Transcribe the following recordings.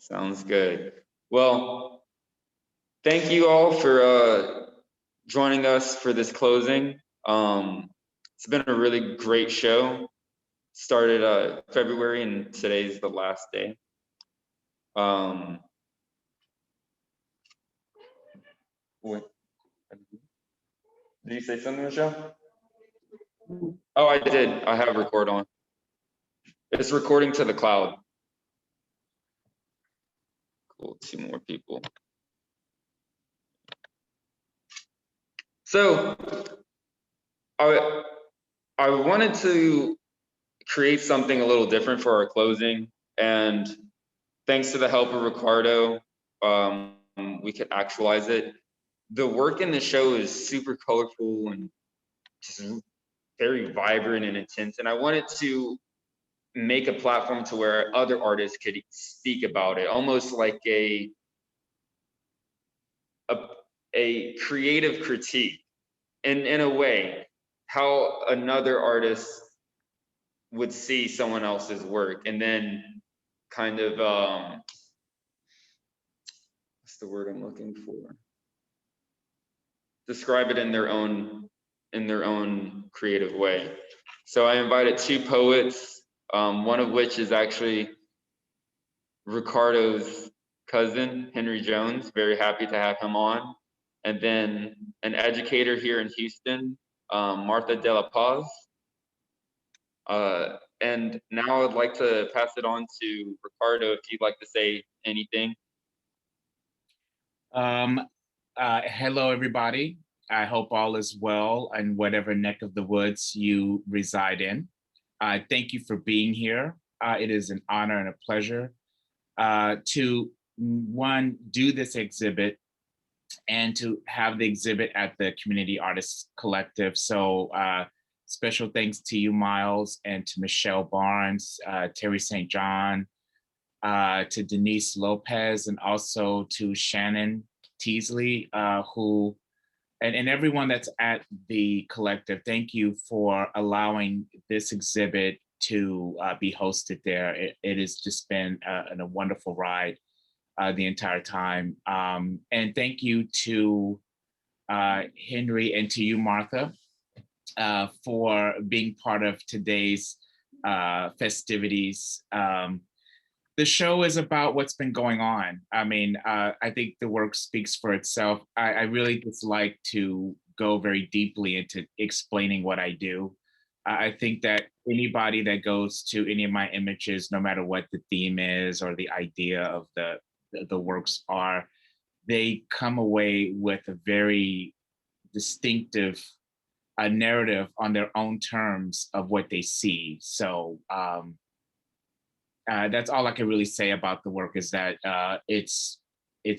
Sounds good. Well, thank you all for joining us for this closing. It's been a really great show. Started February and today's the last day. Wait, did you say something, Michelle? Oh, I did. I have record on. It's recording to the cloud. Cool, 2 more people. So I wanted to create something a little different for our closing, and thanks to the help of Ricardo, we could actualize it. The work in the show is super colorful and just very vibrant and intense, and I wanted to make a platform to where other artists could speak about it, almost like a creative critique in a way, how another artist would see someone else's work, and then kind of what's the word I'm looking for? Describe it in their own creative way. So I invited 2 poets, one of which is actually Ricardo's cousin, Henry Jones. Very happy to have him on. And then an educator here in Houston, Martha De La Paz. And now I'd like to pass it on to Ricardo if you'd like to say anything. Hello, everybody. I hope all is well in whatever neck of the woods you reside in. Thank you for being here. It is an honor and a pleasure to, one, do this exhibit and to have the exhibit at the Community Artists Collective. So special thanks to you, Miles, and to Michelle Barnes, Terry St. John, to Denise Lopez, and also to Shannon Teasley, who, and everyone that's at the collective. Thank you for allowing this exhibit to be hosted there. It has just been a wonderful ride the entire time. And thank you to Henry and to you, Martha, for being part of today's festivities. The show is about what's been going on. I mean, I think the work speaks for itself. I really just like to go very deeply into explaining what I do. I think that anybody that goes to any of my images, no matter what the theme is or the idea of the works are, they come away with a very distinctive narrative on their own terms of what they see. So that's all I can really say about the work, is that it's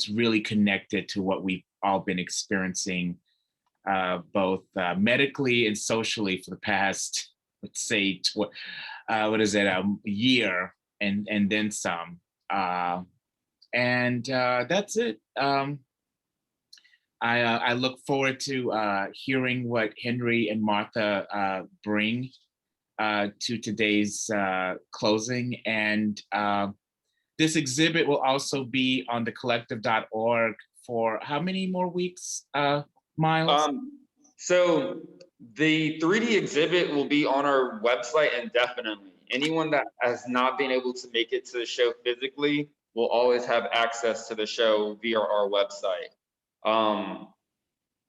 really connected to what we've all been experiencing, both medically and socially for the past, let's say, a year and then some. And that's it. I look forward to hearing what Henry and Martha bring to today's closing. And this exhibit will also be on thecollective.org for how many more weeks, Miles? So the 3D exhibit will be on our website indefinitely. Anyone that has not been able to make it to the show physically will always have access to the show via our website.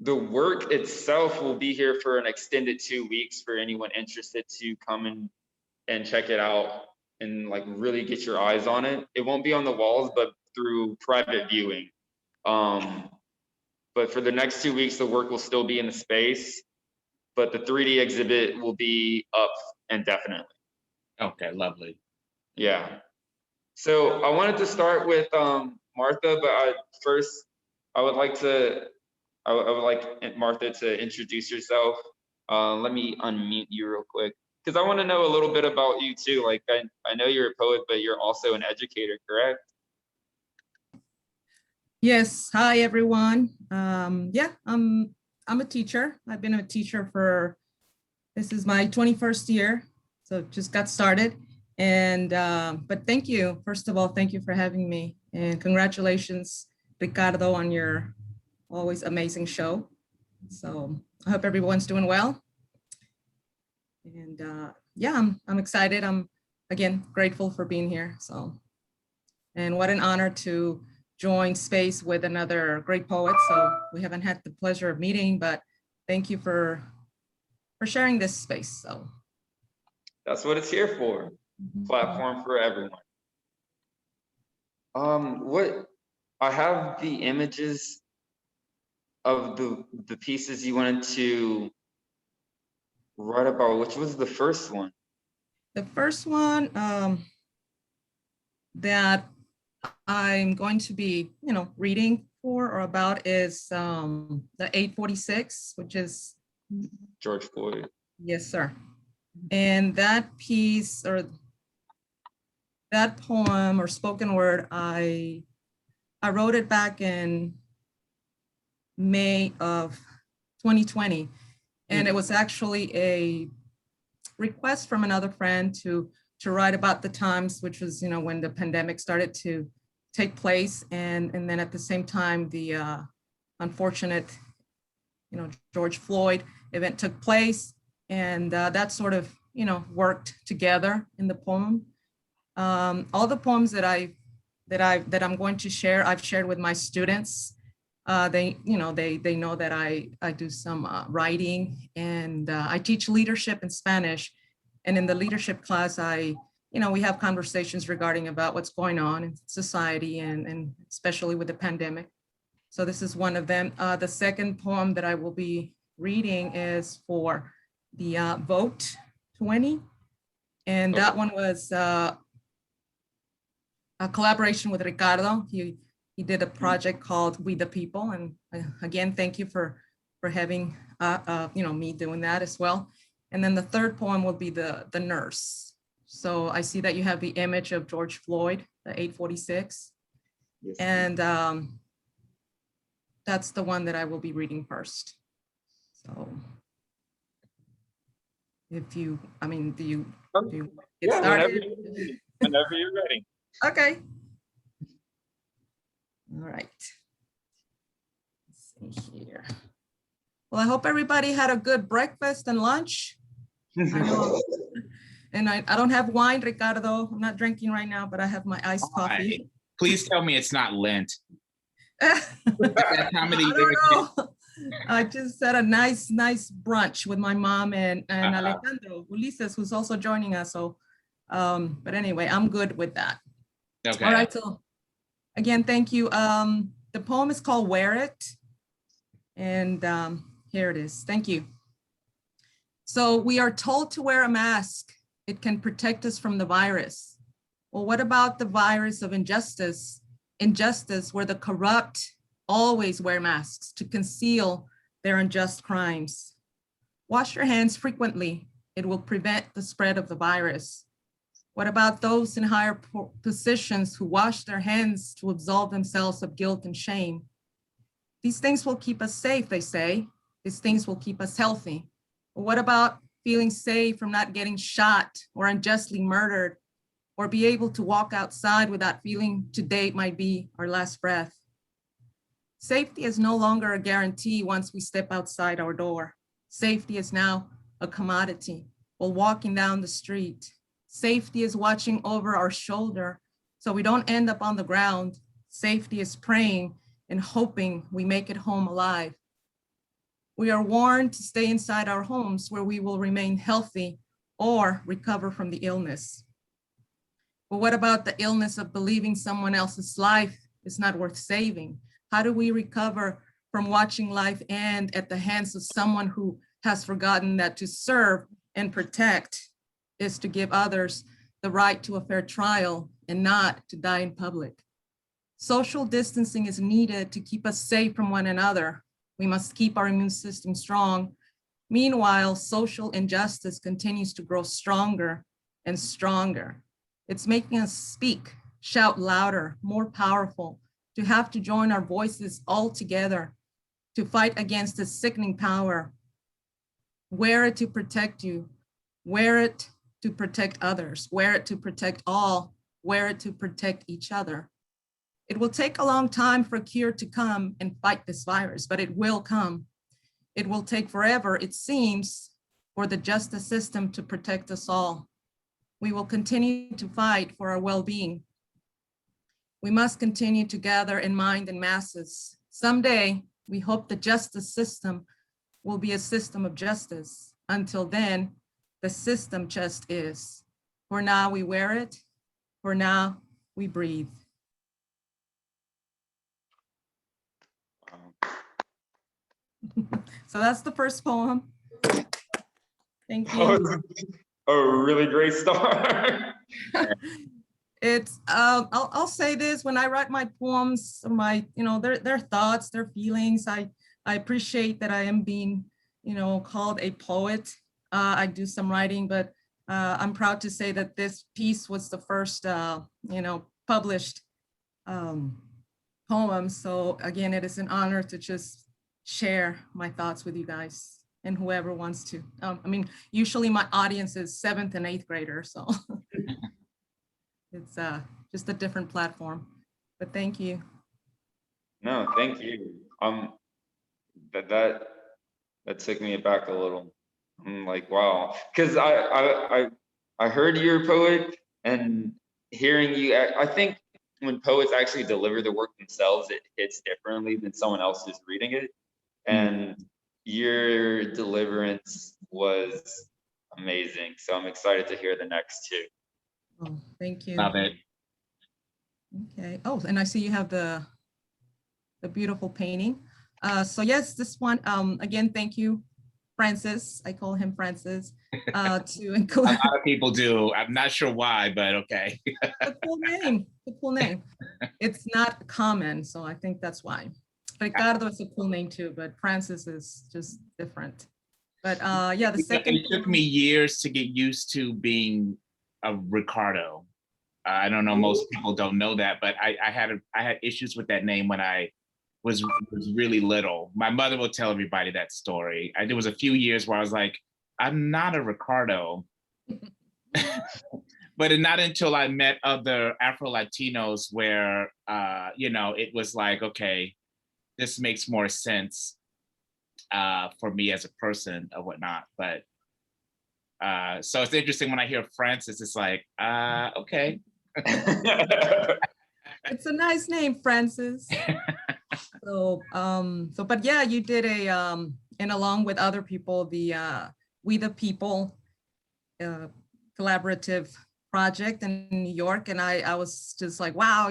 The work itself will be here for an extended 2 weeks for anyone interested to come in and check it out and like really get your eyes on it. It won't be on the walls, but through private viewing. But for the next 2 weeks, the work will still be in the space, but the 3D exhibit will be up indefinitely. Okay, lovely. Yeah. So I wanted to start with Martha, but first I would like Martha to introduce yourself. Let me unmute you real quick, because I want to know a little bit about you too. Like I know you're a poet, but you're also an educator, correct? Yes. Hi, everyone. Yeah, I'm a teacher. I've been a teacher for, this is my 21st year, so just got started. And, but thank you. First of all, thank you for having me. And congratulations, Ricardo, on your always amazing show. So I hope everyone's doing well. And yeah, I'm excited. I'm, again, grateful for being here. So, and what an honor to join space with another great poet. So we haven't had the pleasure of meeting, but thank you for sharing this space. So That's what it's here for. Platform for everyone. What I have the images of the pieces you wanted to write about. Which was the first one? The first one that I'm going to be, reading for or about is the 846, which is George Floyd. Yes, sir. And that piece or that poem or spoken word, I wrote it back in May of 2020. And it was actually a request from another friend to write about the times, which was, when the pandemic started to take place. And then at the same time, the unfortunate, George Floyd event took place. And that sort of, worked together in the poem. All the poems that I'm going to share, I've shared with my students. They know that I do some writing, and I teach leadership in Spanish. And in the leadership class, we have conversations regarding about what's going on in society and especially with the pandemic. So this is one of them. The second poem that I will be reading is for the Vote 20. And that one was a collaboration with Ricardo. He did a project called We the People. And again, thank you for having me doing that as well. And then the third poem will be the Nurse. So I see that you have the image of George Floyd, the 846. Yes. And that's the one that I will be reading first. So if you, do you get started? Whenever you're ready. Okay. All right. Let's see here. Well, I hope everybody had a good breakfast and lunch. I know. And I don't have wine, Ricardo. I'm not drinking right now, but I have my iced coffee. Please tell me it's not Lent. I don't know. I just had a nice brunch with my mom and Alejandro Ulises, who's also joining us. So, but anyway, I'm good with that. Okay. All right. So again, thank you. The poem is called Wear It. And here it is. Thank you. So we are told to wear a mask. It can protect us from the virus. Well, what about the virus of injustice? Injustice where the corrupt always wear masks to conceal their unjust crimes. Wash your hands frequently. It will prevent the spread of the virus. What about those in higher positions who wash their hands to absolve themselves of guilt and shame? These things will keep us safe, they say. These things will keep us healthy. But what about feeling safe from not getting shot or unjustly murdered, or be able to walk outside without feeling today might be our last breath? Safety is no longer a guarantee once we step outside our door. Safety is now a commodity while walking down the street. Safety is watching over our shoulder so we don't end up on the ground. Safety is praying and hoping we make it home alive. We are warned to stay inside our homes where we will remain healthy or recover from the illness. But what about the illness of believing someone else's life is not worth saving? How do we recover from watching life end at the hands of someone who has forgotten that to serve and protect is to give others the right to a fair trial and not to die in public? Social distancing is needed to keep us safe from one another. We must keep our immune system strong. Meanwhile, social injustice continues to grow stronger and stronger. It's making us speak, shout louder, more powerful, to have to join our voices all together to fight against this sickening power. Wear it to protect you. Wear it to protect others, wear it to protect all, wear it to protect each other. It will take a long time for a cure to come and fight this virus, but it will come. It will take forever, it seems, for the justice system to protect us all. We will continue to fight for our well-being. We must continue to gather in mind and masses. Someday, we hope the justice system will be a system of justice. Until then, the system just is. For now, we wear it. For now, we breathe. So that's the first poem. Thank you. That was a really great start. It's I'll say this, when I write my poems, my their thoughts, their feelings, I appreciate that I am being called a poet. I do some writing, but I'm proud to say that this piece was the first published poem. So again, it is an honor to just share my thoughts with you guys and whoever wants to. I mean, usually my audience is 7th and 8th graders, so it's just a different platform. But thank you. No, thank you. That took me aback a little. I'm like, wow, because I heard you're a poet, and hearing you, I think when poets actually deliver the work themselves, it hits differently than someone else just reading it. And your deliverance was amazing. So I'm excited to hear the next two. Oh, thank you. Love it. Okay. Oh, and I see you have the beautiful painting. So yes, this one, again, thank you, Francis. I call him Francis, to include. A lot of people do. I'm not sure why, but okay. The cool name, the cool name. It's not common, so I think that's why. Ricardo is a cool name too, but Francis is just different. But yeah, the second. It took me years to get used to being a Ricardo. I don't know, most people don't know that, but I had issues with that name when I was really little. My mother will tell everybody that story. There was a few years where I was like, I'm not a Ricardo. But not until I met other Afro-Latinos where, it was like, okay, this makes more sense for me as a person or whatnot. But so it's interesting when I hear Francis, it's like, okay. It's a nice name, Francis. So, but yeah, you did and along with other people, the We the People collaborative project in New York. And I was just like, wow,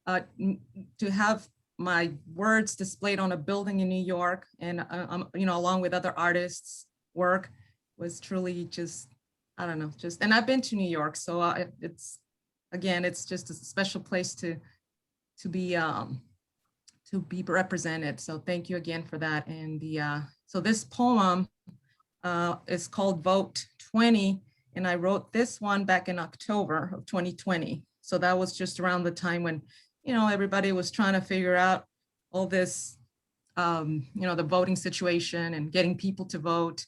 to have my words displayed on a building in New York and, along with other artists' work was truly just, I don't know, and I've been to New York. So it's just a special place to be represented. So thank you again for that. And so this poem is called Vote 20. And I wrote this one back in October of 2020. So that was just around the time when, everybody was trying to figure out all this, the voting situation and getting people to vote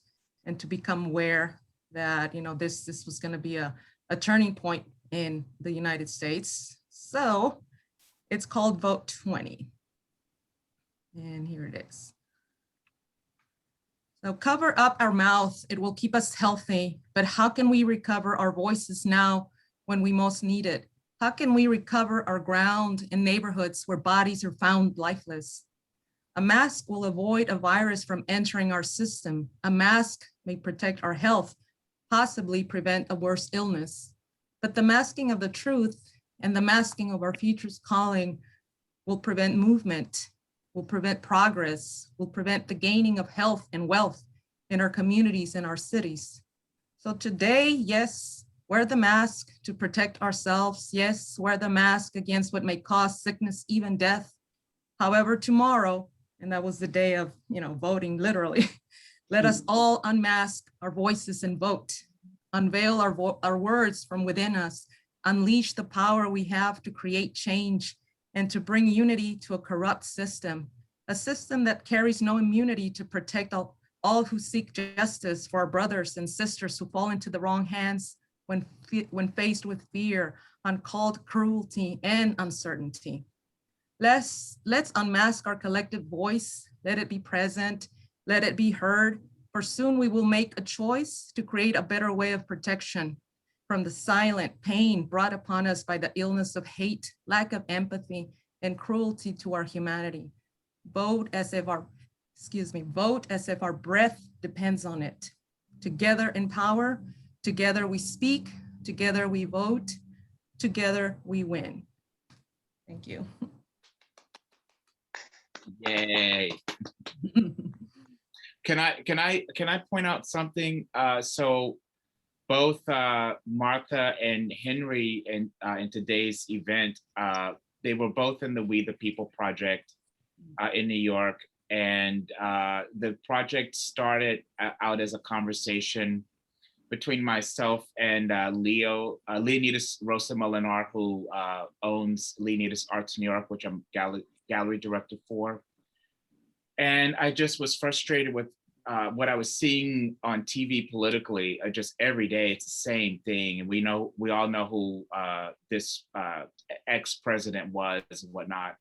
and to become aware that, this was going to be a turning point in the United States. So it's called Vote 20. And here it is. So cover up our mouth, it will keep us healthy, but how can we recover our voices now when we most need it? How can we recover our ground in neighborhoods where bodies are found lifeless? A mask will avoid a virus from entering our system. A mask may protect our health, possibly prevent a worse illness. But the masking of the truth and the masking of our future's calling will prevent movement, will prevent progress, will prevent the gaining of health and wealth in our communities and our cities. So today, yes, wear the mask to protect ourselves. Yes, wear the mask against what may cause sickness, even death. However, tomorrow, and that was the day of, voting literally, let us all unmask our voices and vote, unveil our words from within us, unleash the power we have to create change and to bring unity to a corrupt system, a system that carries no immunity to protect all who seek justice for our brothers and sisters who fall into the wrong hands when faced with fear, uncalled cruelty, and uncertainty. Let's unmask our collective voice. Let it be present. Let it be heard. For soon we will make a choice to create a better way of protection from the silent pain brought upon us by the illness of hate, lack of empathy, and cruelty to our humanity. Vote as if our breath depends on it. Together in power, together we speak, together we vote, together we win. Thank you. Yay. Can I point out something? So both Martha and Henry in today's event, they were both in the We the People project in New York. And the project started out as a conversation between myself and Leonidas Rosa Molinar, who owns Leonidas Arts New York, which I'm gallery director for. And I just was frustrated with what I was seeing on TV politically. Just every day, it's the same thing. And we all know who this ex-president was and whatnot.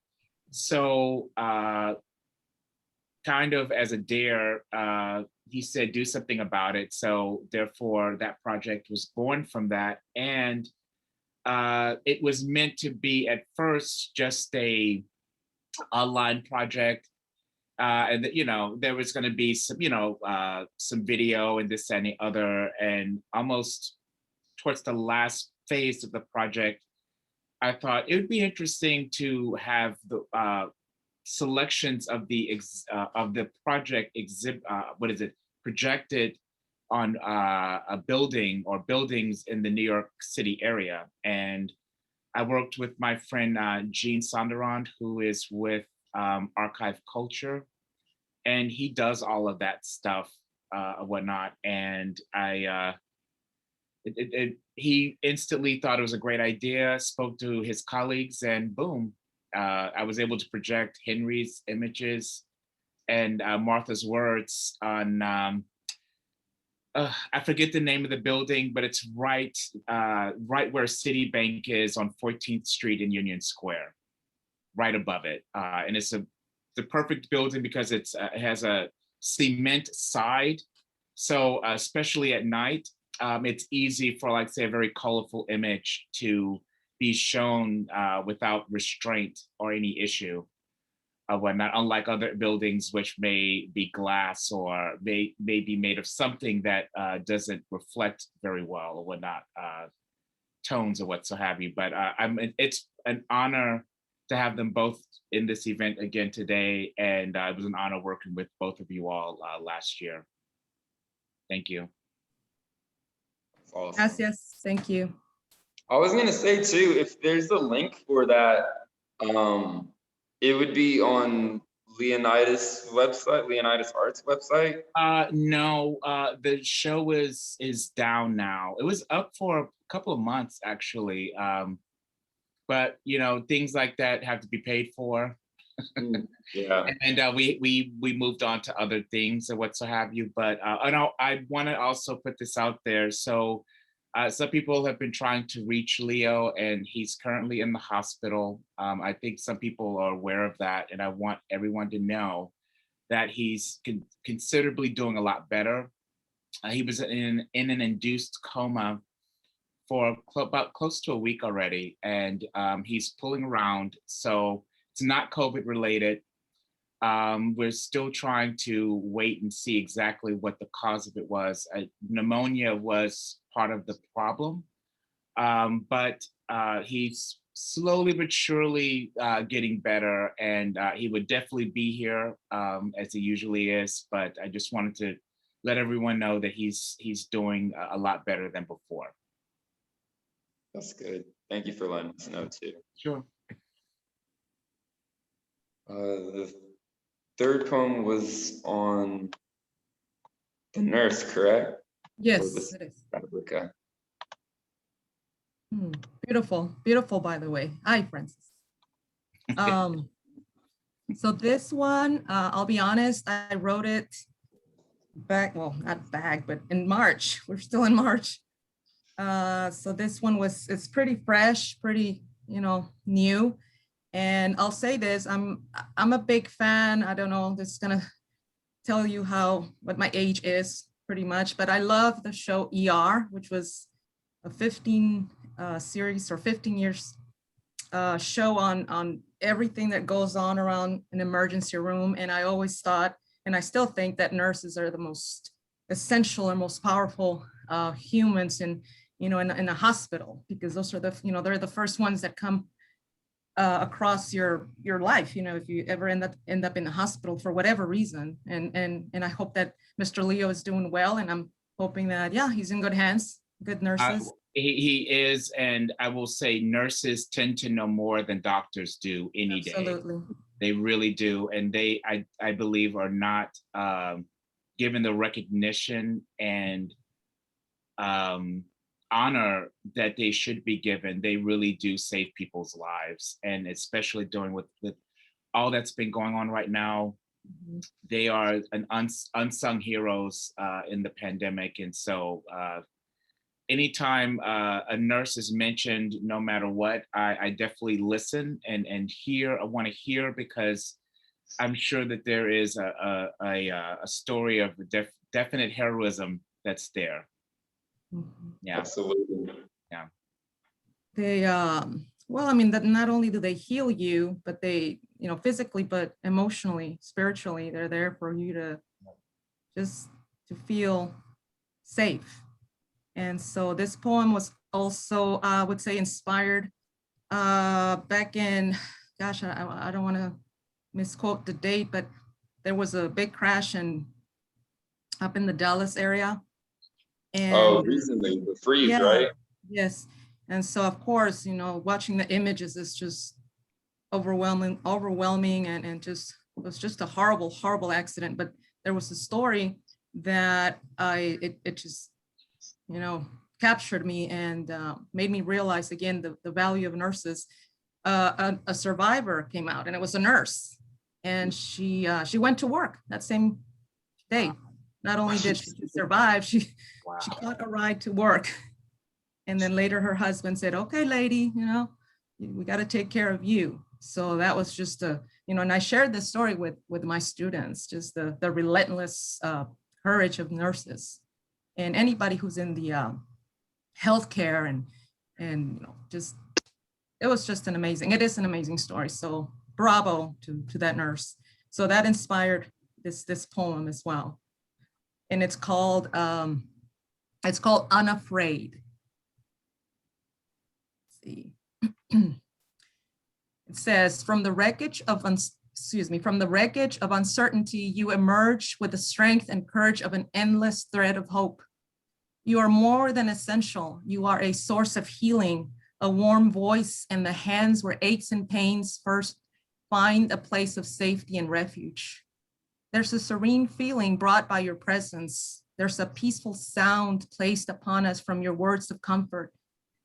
So kind of as a dare, he said, do something about it. So therefore, that project was born from that. And it was meant to be at first just a online project. And there was going to be some, some video and this and the other. And almost towards the last phase of the project, I thought it would be interesting to have the selections of the project projected on a building or buildings in the New York City area. And I worked with my friend Gene Sonderand, who is with Archive Culture, and he does all of that stuff, whatnot. And he instantly thought it was a great idea, spoke to his colleagues, and boom, I was able to project Henry's images and Martha's words on, I forget the name of the building, but it's right where Citibank is on 14th Street in Union Square, right above it. And it's the perfect building because it has a cement side. So especially at night, it's easy for, like, say, a very colorful image to be shown without restraint or any issue or whatnot, unlike other buildings which may be glass or may be made of something that doesn't reflect very well or whatnot, tones or what so have you. But it's an honor to have them both in this event again today, and it was an honor working with both of you all last year. Thank you. Awesome. Yes, thank you. I was gonna say too, if there's a link for that, it would be on Leonidas' website, Leonidas Arts website. No, the show is down now. It was up for a couple of months actually, but things like that have to be paid for. Yeah. And we moved on to other things and what so have you. But I want to also put this out there. So some people have been trying to reach Leo, and he's currently in the hospital. I think some people are aware of that, and I want everyone to know that he's considerably doing a lot better. He was in an induced coma for about close to a week already, and he's pulling around. So it's not COVID related. We're still trying to wait and see exactly what the cause of it was. Pneumonia was part of the problem, but he's slowly but surely getting better, and he would definitely be here as he usually is. But I just wanted to let everyone know that he's doing a lot better than before. That's good. Thank you for letting us know too. Sure. The third poem was on the nurse, correct? Yes, it is. Okay. Beautiful, beautiful, by the way. Hi, Francis. So this one, I'll be honest, I wrote it back, well, not back, but in March. We're still in March. So this one it's pretty fresh, pretty, new. And I'll say this, I'm a big fan. I don't know, this is gonna tell you what my age is pretty much, but I love the show ER, which was a 15 series or 15 years show on everything that goes on around an emergency room. And I always thought, and I still think, that nurses are the most essential and most powerful humans in a hospital, because those are they're the first ones that come across your life, if you ever end up in the hospital for whatever reason. And I hope that Mr. Leo is doing well, and I'm hoping that, yeah, he's in good hands, good nurses. He is, and I will say nurses tend to know more than doctors do any day. Absolutely. They really do, and I believe are not given the recognition and honor that they should be given. They really do save people's lives, and especially during with all that's been going on right now. Mm-hmm. They are unsung heroes in the pandemic, and so anytime a nurse is mentioned, no matter what, I definitely listen and hear. I want to hear, because I'm sure that there is a story of definite heroism that's there. Mm-hmm. Yeah, absolutely. Yeah. They well, I mean, that not only do they heal you, but they, physically, but emotionally, spiritually, they're there for you to just to feel safe. And so this poem was also, I would say, inspired back in, gosh, I don't want to misquote the date, but there was a big crash up in the Dallas area. And recently, the freeze, yeah, right? Yes. And so, of course, watching the images is just overwhelming, and just, it was just a horrible, horrible accident. But there was a story that it just, captured me and made me realize again the value of nurses. A survivor came out, and it was a nurse, and she went to work that same day. Not only did she survive, she got a ride to work. And then later her husband said, "Okay, lady, we got to take care of you." So that was just and I shared this story with my students, just the relentless courage of nurses and anybody who's in the healthcare and just, it was just it is an amazing story. So bravo to that nurse. So that inspired this poem as well. And it's called Unafraid. Let's see. It says, from the wreckage of uncertainty, you emerge with the strength and courage of an endless thread of hope. You are more than essential. You are a source of healing, a warm voice in the hands where aches and pains first find a place of safety and refuge. There's a serene feeling brought by your presence. There's a peaceful sound placed upon us from your words of comfort.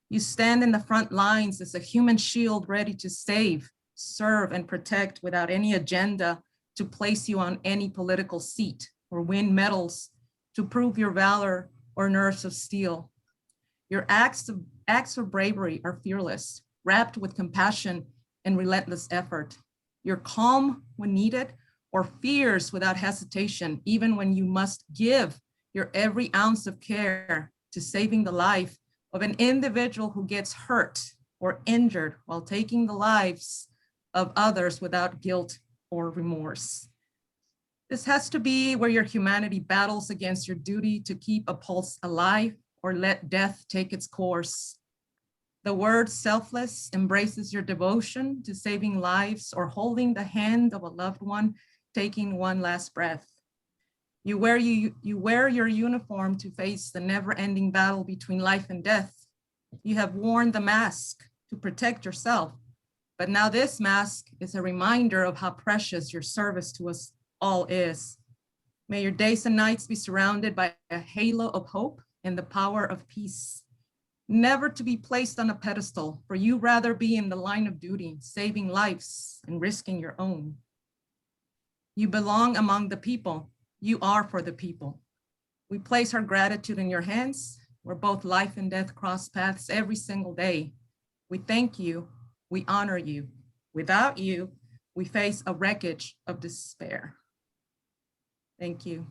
You stand in the front lines as a human shield ready to save, serve, and protect without any agenda to place you on any political seat or win medals to prove your valor or nerves of steel. Your acts of bravery are fearless, wrapped with compassion and relentless effort. You're calm when needed, or fierce without hesitation, even when you must give your every ounce of care to saving the life of an individual who gets hurt or injured while taking the lives of others without guilt or remorse. This has to be where your humanity battles against your duty to keep a pulse alive or let death take its course. The word selfless embraces your devotion to saving lives or holding the hand of a loved one taking one last breath. You wear your uniform to face the never-ending battle between life and death. You have worn the mask to protect yourself, but now this mask is a reminder of how precious your service to us all is. May your days and nights be surrounded by a halo of hope and the power of peace. Never to be placed on a pedestal, for you rather be in the line of duty, saving lives and risking your own. You belong among the people. You are for the people. We place our gratitude in your hands. where both life and death cross paths every single day. We thank you. We honor you. Without you, we face a wreckage of despair. Thank you.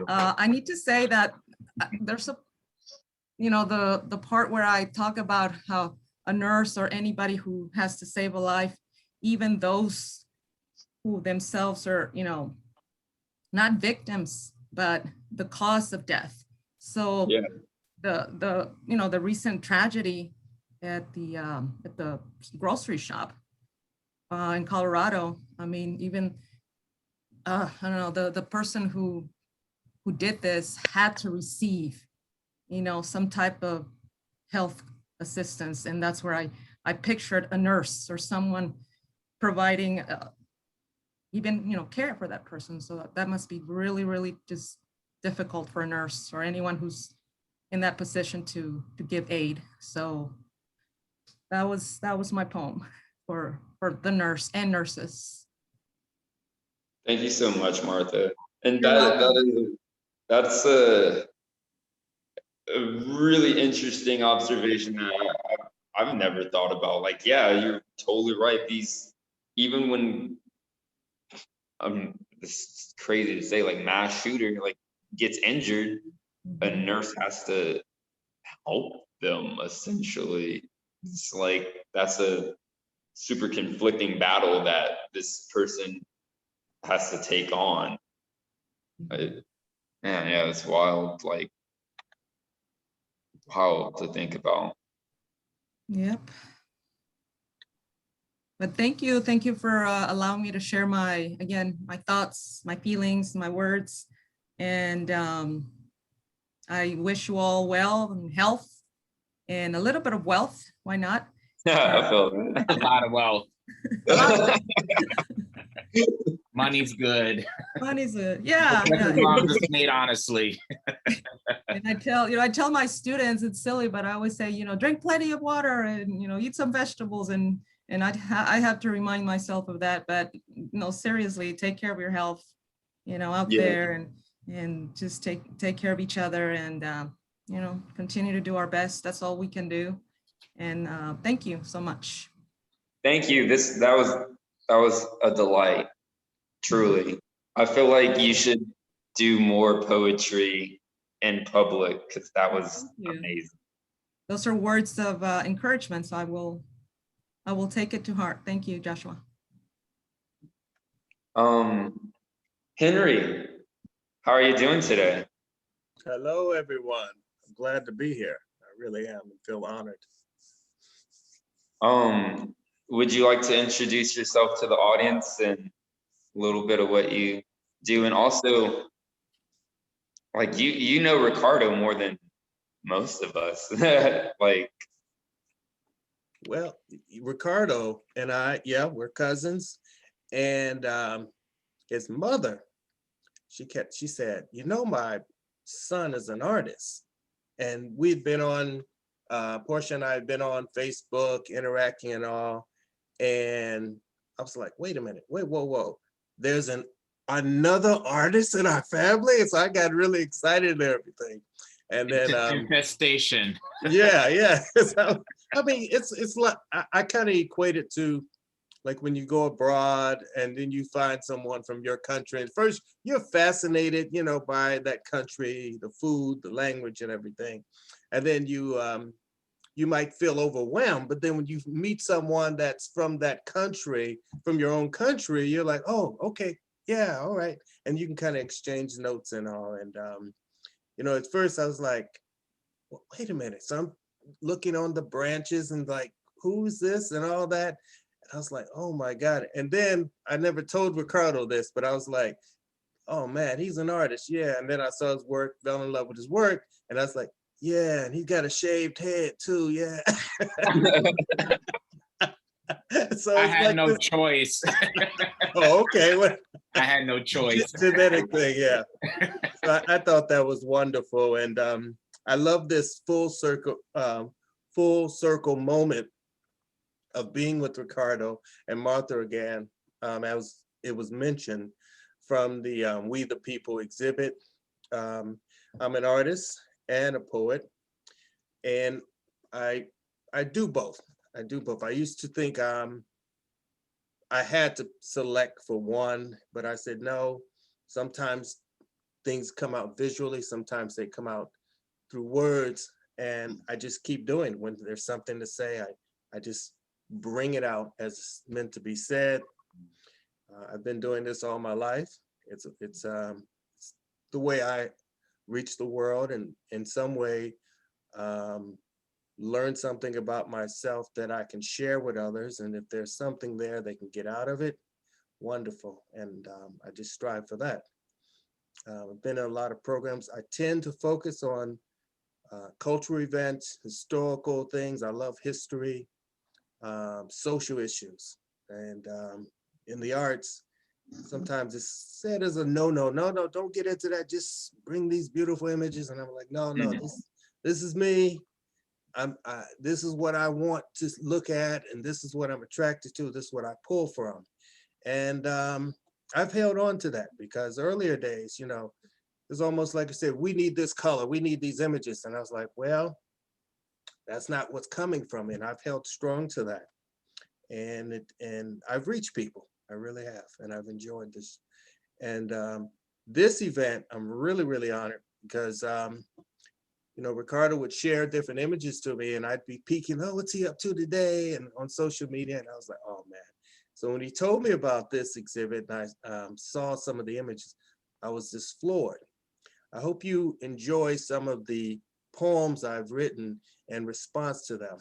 I need to say that there's a, the part where I talk about how a nurse or anybody who has to save a life, even those who themselves are, not victims, but the cause of death. So yeah. The recent tragedy at the grocery shop in Colorado. I mean, even I don't know, the person who did this had to receive, some type of health assistance, and that's where I pictured a nurse or someone providing even care for that person. So that must be really, really just difficult for a nurse or anyone who's in that position to give aid. So that was my poem for the nurse and nurses. Thank you so much, Martha. And that's a really interesting observation that I've never thought about. Like, yeah, you're totally right. These, even when this is crazy to say, like mass shooter like gets injured, a nurse has to help them essentially. It's like that's a super conflicting battle that this person has to take on. Yeah, it's wild. Like, wild to think about. Yep. But thank you for allowing me to share my thoughts, my feelings, my words, and I wish you all well and health and a little bit of wealth. Why not? I feel that. A lot of wealth. Money's good. Money's good. Yeah. Wrong is made honestly. And I tell my students, it's silly, but I always say, drink plenty of water and eat some vegetables, and I have to remind myself of that. But seriously, take care of your health, out there, and just take care of each other, and continue to do our best. That's all we can do. And thank you so much. Thank you. That was a delight. Truly. I feel like you should do more poetry in public because that was amazing. Those are words of encouragement, so I will take it to heart. Thank you, Joshua. Henry, how are you doing today? Hello, everyone. I'm glad to be here. I really am and feel honored. Would you like to introduce yourself to the audience and a little bit of what you do? And also, like, you know Ricardo more than most of us. Like, well, Ricardo and I, we're cousins. And his mother, she said, my son is an artist. And we've been on, Portia and I have been on Facebook interacting and all. And I was like, wait a minute, whoa. There's another artist in our family. And so I got really excited and everything. And then infestation. Yeah. So, I mean, it's like I kind of equate it to like when you go abroad and then you find someone from your country. And first you're fascinated, by that country, the food, the language, and everything. And then you might feel overwhelmed, but then when you meet someone that's from that country, from your own country, you're like, oh, okay, yeah, all right. And you can kind of exchange notes and all. And, at first I was like, well, wait a minute. So I'm looking on the branches and like, who's this and all that. And I was like, oh my God. And then I never told Ricardo this, but I was like, oh man, he's an artist. Yeah. And then I saw his work, fell in love with his work. And I was like, yeah, and he's got a shaved head too, yeah. So I had like no choice. Oh, okay. Well, I had no choice. Genetic thing, yeah. So I thought that was wonderful. And I love this full circle moment of being with Ricardo and Martha again, as it was mentioned, from the We the People exhibit. I'm an artist and a poet, and I do both. I do both. I used to think I had to select for one, but I said no. Sometimes things come out visually, sometimes they come out through words, and I just keep doing. When there's something to say, I just bring it out as it's meant to be said. I've been doing this all my life. It's the way I reach the world, and in some way learn something about myself that I can share with others. And if there's something there they can get out of it, wonderful. And I just strive for that. I've been in a lot of programs. I tend to focus on cultural events, historical things. I love history, social issues. And in the arts, sometimes it's said as a no, don't get into that. Just bring these beautiful images. And I'm like, no, this is me. This is what I want to look at, and this is what I'm attracted to. This is what I pull from. And I've held on to that, because earlier days, it's almost like I said, we need this color, we need these images. And I was like, well, that's not what's coming from me. And I've held strong to that. And I've reached people. I really have. And I've enjoyed this. And this event, I'm really, really honored, because Ricardo would share different images to me, and I'd be peeking, oh, what's he up to today? And on social media, and I was like, oh man. So when he told me about this exhibit, and I saw some of the images, I was just floored. I hope you enjoy some of the poems I've written in response to them.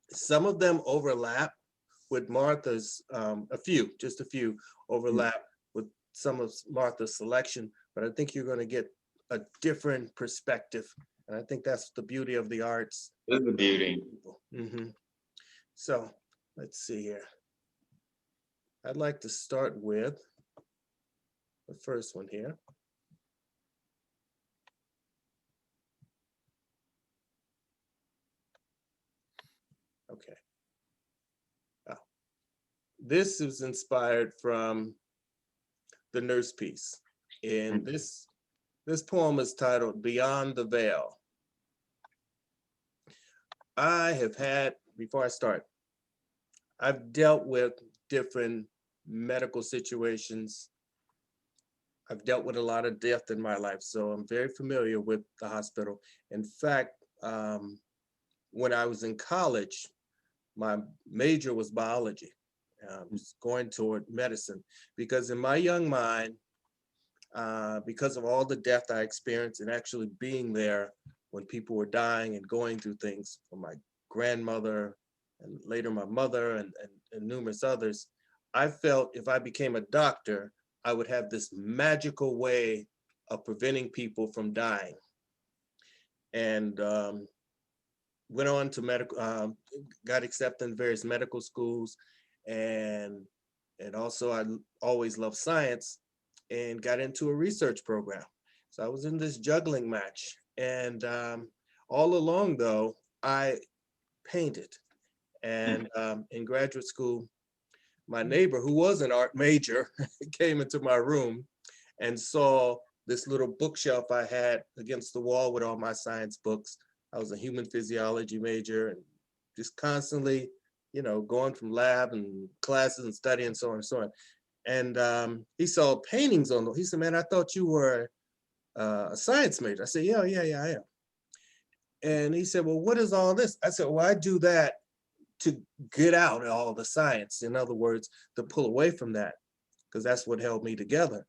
Some of them overlap with Martha's, just a few overlap with some of Martha's selection, but I think you're going to get a different perspective. And I think that's the beauty of the arts. This is the beauty. So let's see here. I'd like to start with the first one here. Okay. This is inspired from the Nurse piece. And this poem is titled Beyond the Veil. I have had, before I start, I've dealt with different medical situations. I've dealt with a lot of death in my life, so I'm very familiar with the hospital. In fact, when I was in college, my major was biology. I was going toward medicine, because in my young mind, because of all the death I experienced, and actually being there when people were dying and going through things, for my grandmother and later my mother and numerous others, I felt if I became a doctor, I would have this magical way of preventing people from dying. And went on to medical, got accepted in various medical schools, and also I always loved science, and got into a research program. So I was in this juggling match. And all along though, I painted. And in graduate school, my neighbor, who was an art major, came into my room and saw this little bookshelf I had against the wall with all my science books. I was a human physiology major, and just constantly, going from lab and classes and studying, so on and so on. And he saw paintings on them. He said, man, I thought you were a science major. I said, yeah, I am. And he said, well, what is all this? I said, well, I do that to get out all the science. In other words, to pull away from that, because that's what held me together.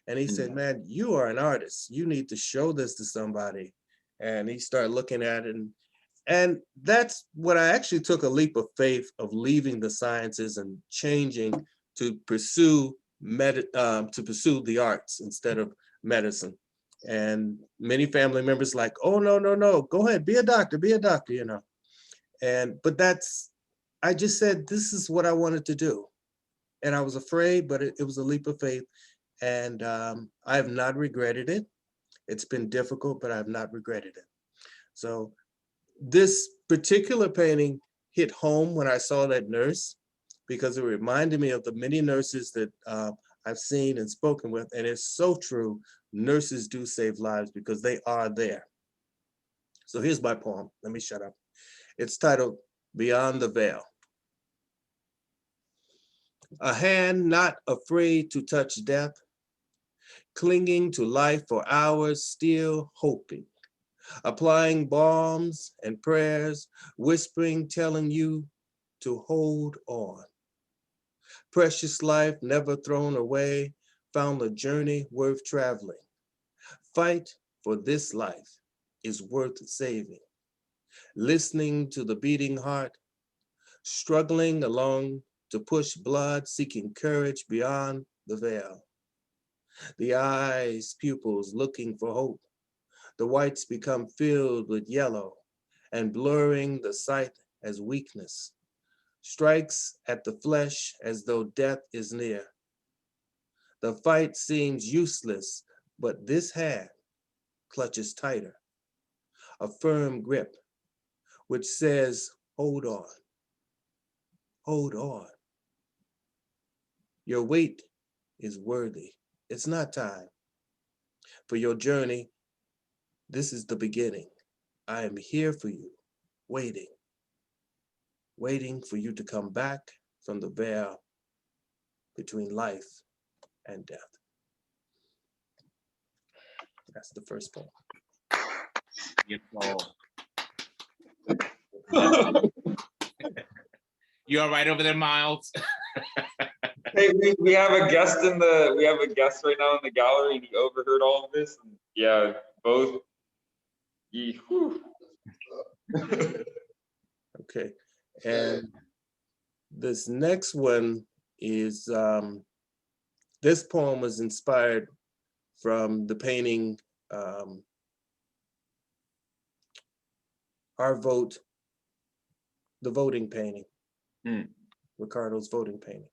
And he said, man, you are an artist. You need to show this to somebody. And he started looking at it. And that's what I actually took a leap of faith, of leaving the sciences and changing to pursue the arts instead of medicine. And many family members like, oh, no, go ahead, be a doctor, but I just said, this is what I wanted to do. And I was afraid, but it was a leap of faith. And I have not regretted it. It's been difficult, but I have not regretted it. So this particular painting hit home when I saw that nurse, because it reminded me of the many nurses that I've seen and spoken with, and it's so true. Nurses do save lives because they are there. So here's my poem. Let me shut up. It's titled Beyond the Veil. A hand not afraid to touch death, clinging to life for hours, still hoping, applying balms and prayers, whispering, telling you to hold on. Precious life never thrown away, found a journey worth traveling. Fight for this life is worth saving. Listening to the beating heart, struggling along to push blood, seeking courage beyond the veil. The eyes, pupils looking for hope. The whites become filled with yellow and blurring the sight as weakness. Strikes at the flesh as though death is near. The fight seems useless, but this hand clutches tighter. A firm grip which says, hold on, hold on. Your wait is worthy. It's not time for your journey. This is the beginning. I am here for you, waiting, waiting for you to come back from the veil between life and death. That's the first poem. Beautiful. You all right over there, Miles? Hey, we have a guest right now in the gallery, and he overheard all of this. And yeah, both. Okay, and this next one is, this poem was inspired from the painting, Our Vote, the voting painting, Ricardo's voting painting.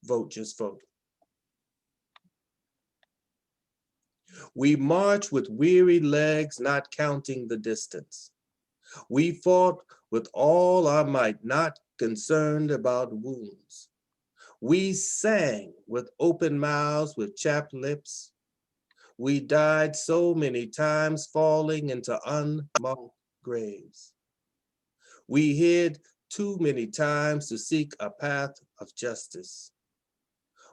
Vote, just vote. We march with weary legs, not counting the distance. We fought with all our might, not concerned about wounds. We sang with open mouths, with chapped lips. We died so many times, falling into unmarked graves. We hid too many times to seek a path of justice.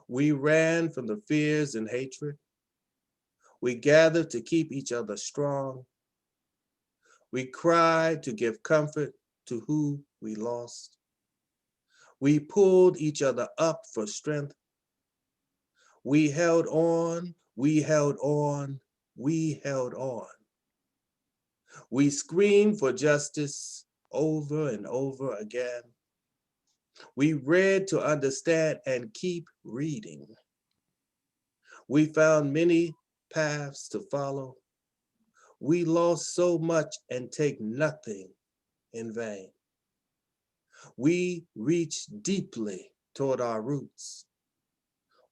We ran from the fears and hatred. We gathered to keep each other strong. We cried to give comfort to who we lost. We pulled each other up for strength. We held on, we held on, we held on. We screamed for justice over and over again. We read to understand and keep reading. We found many paths to follow. We lost so much and take nothing in vain. We reached deeply toward our roots.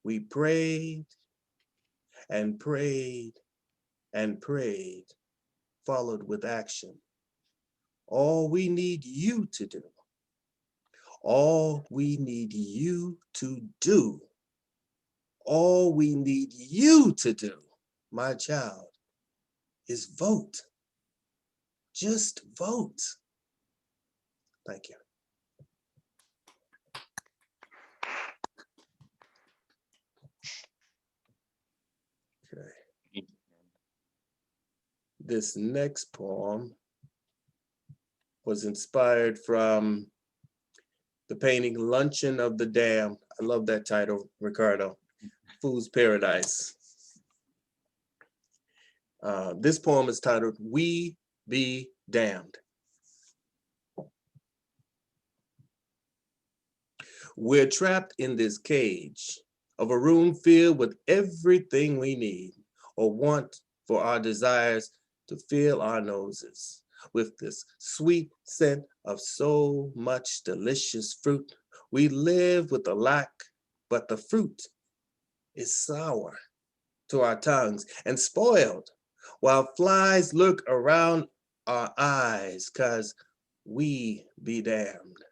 We prayed and prayed and prayed, followed with action. All we need you to do, all we need you to do, all we need you to do, my child, is vote. Just vote. Thank you. Okay. This next poem was inspired from the painting Luncheon of the Damned. I love that title, Ricardo. Fool's Paradise. This poem is titled, We Be Damned. We're trapped in this cage of a room filled with everything we need or want for our desires to fill our noses with this sweet scent of so much delicious fruit. We live with the lack, but the fruit is sour to our tongues and spoiled, while flies lurk around our eyes, 'cause we be damned.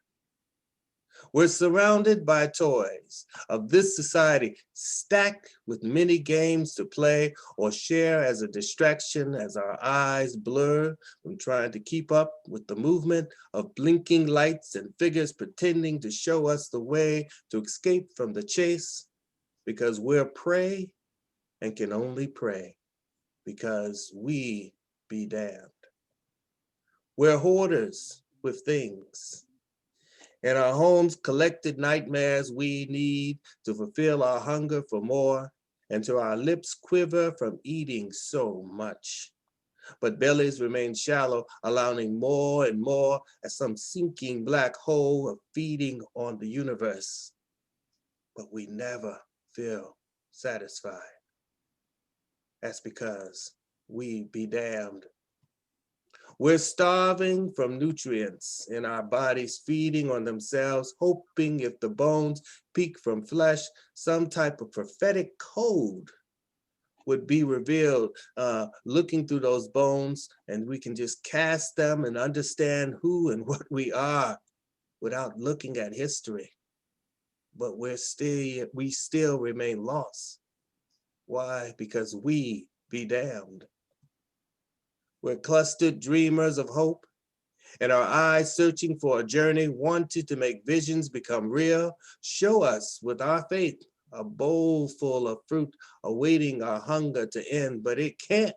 We're surrounded by toys of this society, stacked with many games to play or share as a distraction as our eyes blur from trying to keep up with the movement of blinking lights and figures pretending to show us the way to escape from the chase, because we're prey and can only pray because we be damned. We're hoarders with things. In our homes, collected nightmares we need to fulfill our hunger for more, and to our lips quiver from eating so much. But bellies remain shallow, allowing more and more as some sinking black hole of feeding on the universe. But we never feel satisfied. That's because we be damned. We're starving from nutrients in our bodies, feeding on themselves, hoping if the bones peek from flesh, some type of prophetic code would be revealed, looking through those bones, and we can just cast them and understand who and what we are without looking at history. But we still remain lost. Why? Because we be damned. We're clustered dreamers of hope, and our eyes searching for a journey, wanted to make visions become real. Show us with our faith a bowl full of fruit, awaiting our hunger to end, but it can't.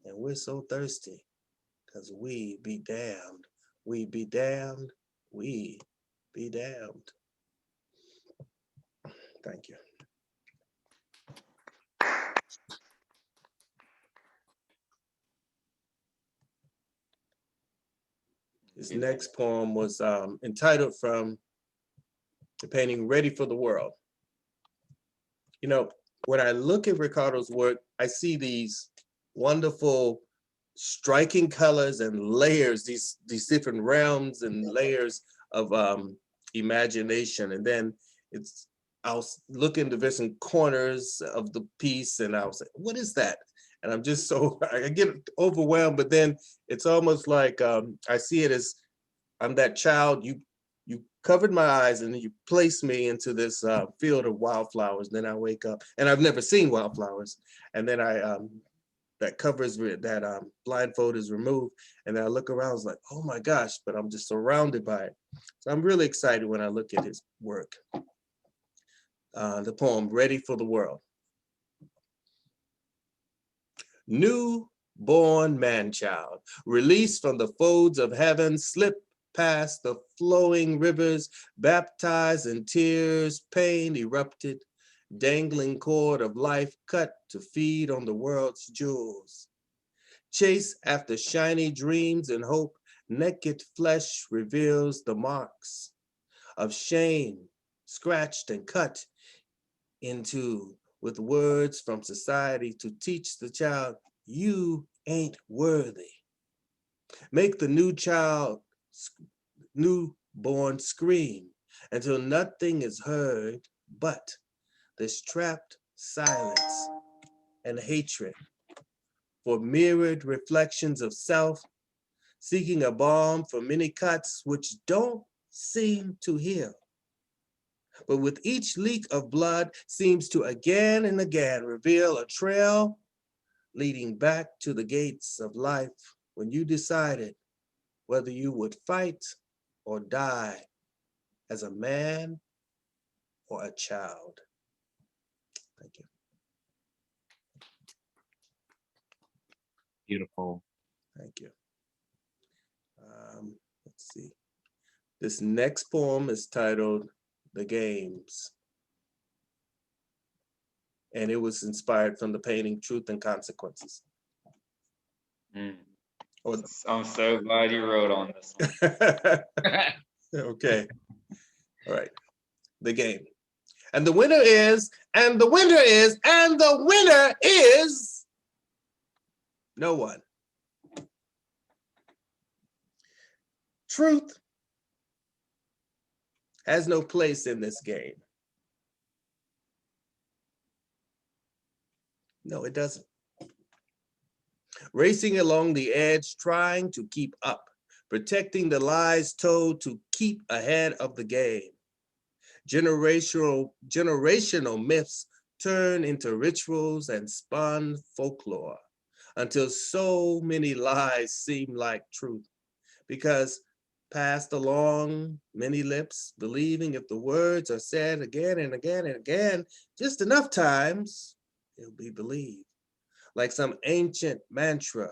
And we're so thirsty because we be damned. We be damned. We be damned. Thank you. This next poem was entitled from the painting Ready for the World. You know, when I look at Ricardo's work, I see these wonderful, striking colors and layers, these different realms and layers of imagination. And then I'll look into different corners of the piece and I'll say, what is that? And I'm just so, I get overwhelmed, but then it's almost like I see it as I'm that child, you covered my eyes and then you placed me into this field of wildflowers. Then I wake up and I've never seen wildflowers. And then that covers, that blindfold is removed. And then I look around, it's like, oh my gosh, but I'm just surrounded by it. So I'm really excited when I look at his work. The poem, Ready for the World. New-born man-child, released from the folds of heaven, slip past the flowing rivers, baptized in tears, pain erupted, dangling cord of life cut to feed on the world's jewels. Chase after shiny dreams and hope, naked flesh reveals the marks of shame, scratched and cut into with words from society to teach the child, you ain't worthy. Make the newborn scream until nothing is heard but this trapped silence and hatred for mirrored reflections of self, seeking a balm for many cuts which don't seem to heal. But with each leak of blood seems to again and again reveal a trail leading back to the gates of life when you decided whether you would fight or die as a man or a child. Thank you. Beautiful. Thank you. Let's see. This next poem is titled The Games. And it was inspired from the painting Truth and Consequences. I'm so glad you wrote on this one. Okay. All right. The game. And the winner is, and the winner is, and the winner is no one. Truth has no place in this game. No, it doesn't. Racing along the edge, trying to keep up, protecting the lies told to keep ahead of the game. Generational myths turn into rituals and spun folklore until so many lies seem like truth, because passed along many lips, believing if the words are said again and again and again, just enough times, it'll be believed, like some ancient mantra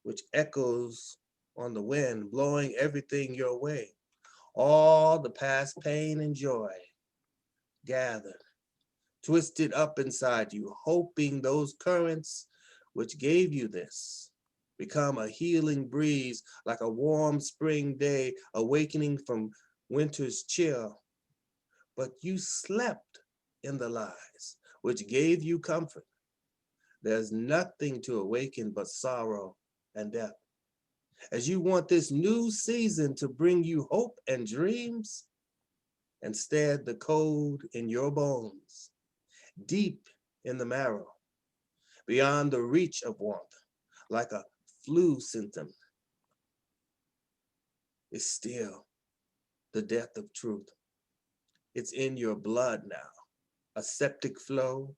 which echoes on the wind, blowing everything your way. All the past pain and joy gathered, twisted up inside you, hoping those currents which gave you this become a healing breeze, like a warm spring day awakening from winter's chill. But you slept in the lies which gave you comfort. There's nothing to awaken but sorrow and death. As you want this new season to bring you hope and dreams, instead the cold in your bones, deep in the marrow, beyond the reach of warmth, like a flu symptom, is still the death of truth. It's in your blood now, a septic flow,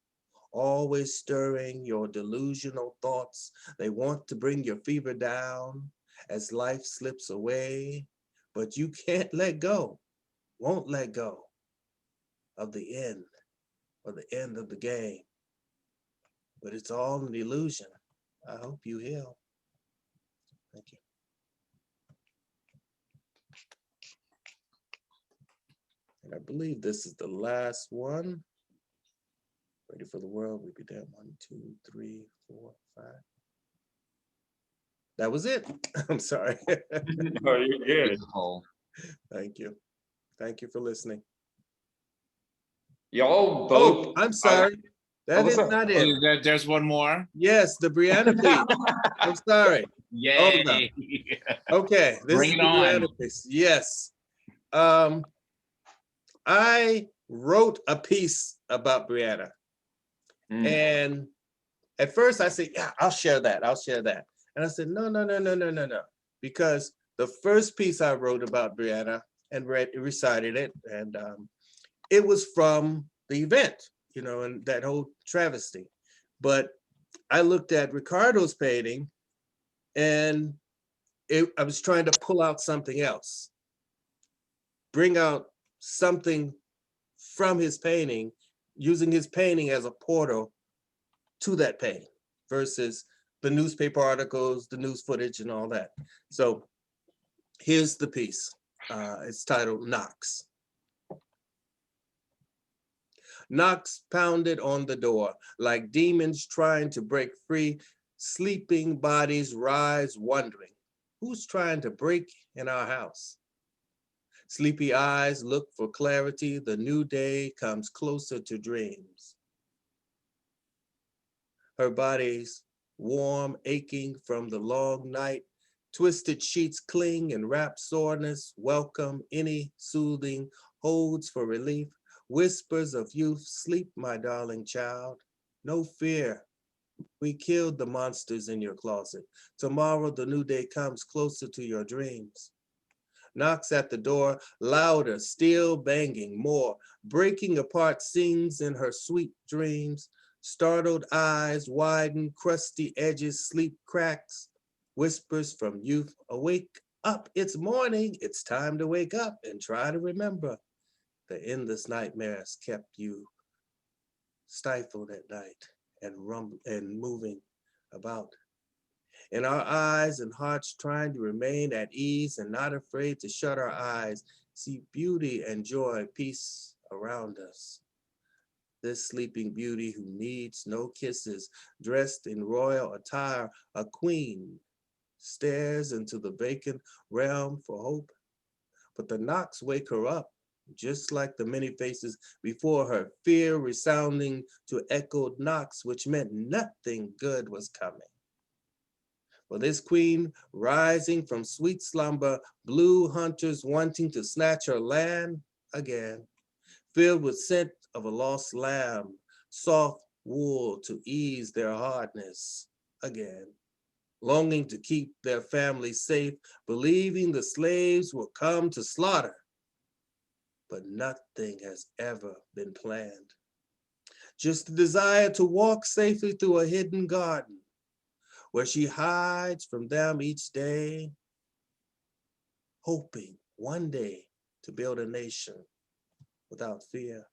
always stirring your delusional thoughts. They want to bring your fever down as life slips away, but you can't let go, won't let go of the end or the end of the game. But it's all an illusion. I hope you heal. Thank you. And I believe this is the last one. Ready for the world, we be down 1, 2, 3, 4, 5. That was it. I'm sorry. Oh, you're good. Beautiful. Thank you. Thank you for listening. Y'all Oh, both. I'm sorry. That what's is up? not it. There's one more. Yes, the Brianna piece. I'm sorry. Yay. Okay, this Bring is it the on. Brianna piece. Yes. I wrote a piece about Brianna. Mm. And at first I said, yeah, I'll share that. I'll share that. And I said, no. Because the first piece I wrote about Brianna and recited it, and it was from the event, you know, and that whole travesty. But I looked at Ricardo's painting and I was trying to pull out something else, bring out something from his painting, using his painting as a portal to that painting versus the newspaper articles, the news footage and all that. So here's the piece. It's titled Knocks. Knocks pounded on the door like demons trying to break free. Sleeping bodies rise wondering, who's trying to break in our house? Sleepy eyes look for clarity. The new day comes closer to dreams. Her body's warm, aching from the long night. Twisted sheets cling and wrap soreness. Welcome any soothing holds for relief. Whispers of youth, sleep, my darling child. No fear. We killed the monsters in your closet. Tomorrow the new day comes closer to your dreams. Knocks at the door, louder, still banging, more. Breaking apart sings in her sweet dreams. Startled eyes widen, crusty edges, sleep cracks. Whispers from youth, awake up, it's morning. It's time to wake up and try to remember. The endless nightmares kept you stifled at night and moving about. In our eyes and hearts trying to remain at ease and not afraid to shut our eyes, see beauty and joy, peace around us. This sleeping beauty who needs no kisses, dressed in royal attire, a queen, stares into the vacant realm for hope. But the knocks wake her up, just like the many faces before her, fear resounding to echoed knocks, which meant nothing good was coming. For this queen, rising from sweet slumber, blue hunters wanting to snatch her land again, filled with scent of a lost lamb, soft wool to ease their hardness again. longing to keep their families safe, believing the slaves will come to slaughter. But nothing has ever been planned. Just the desire to walk safely through a hidden garden where she hides from them each day, hoping one day to build a nation without fear.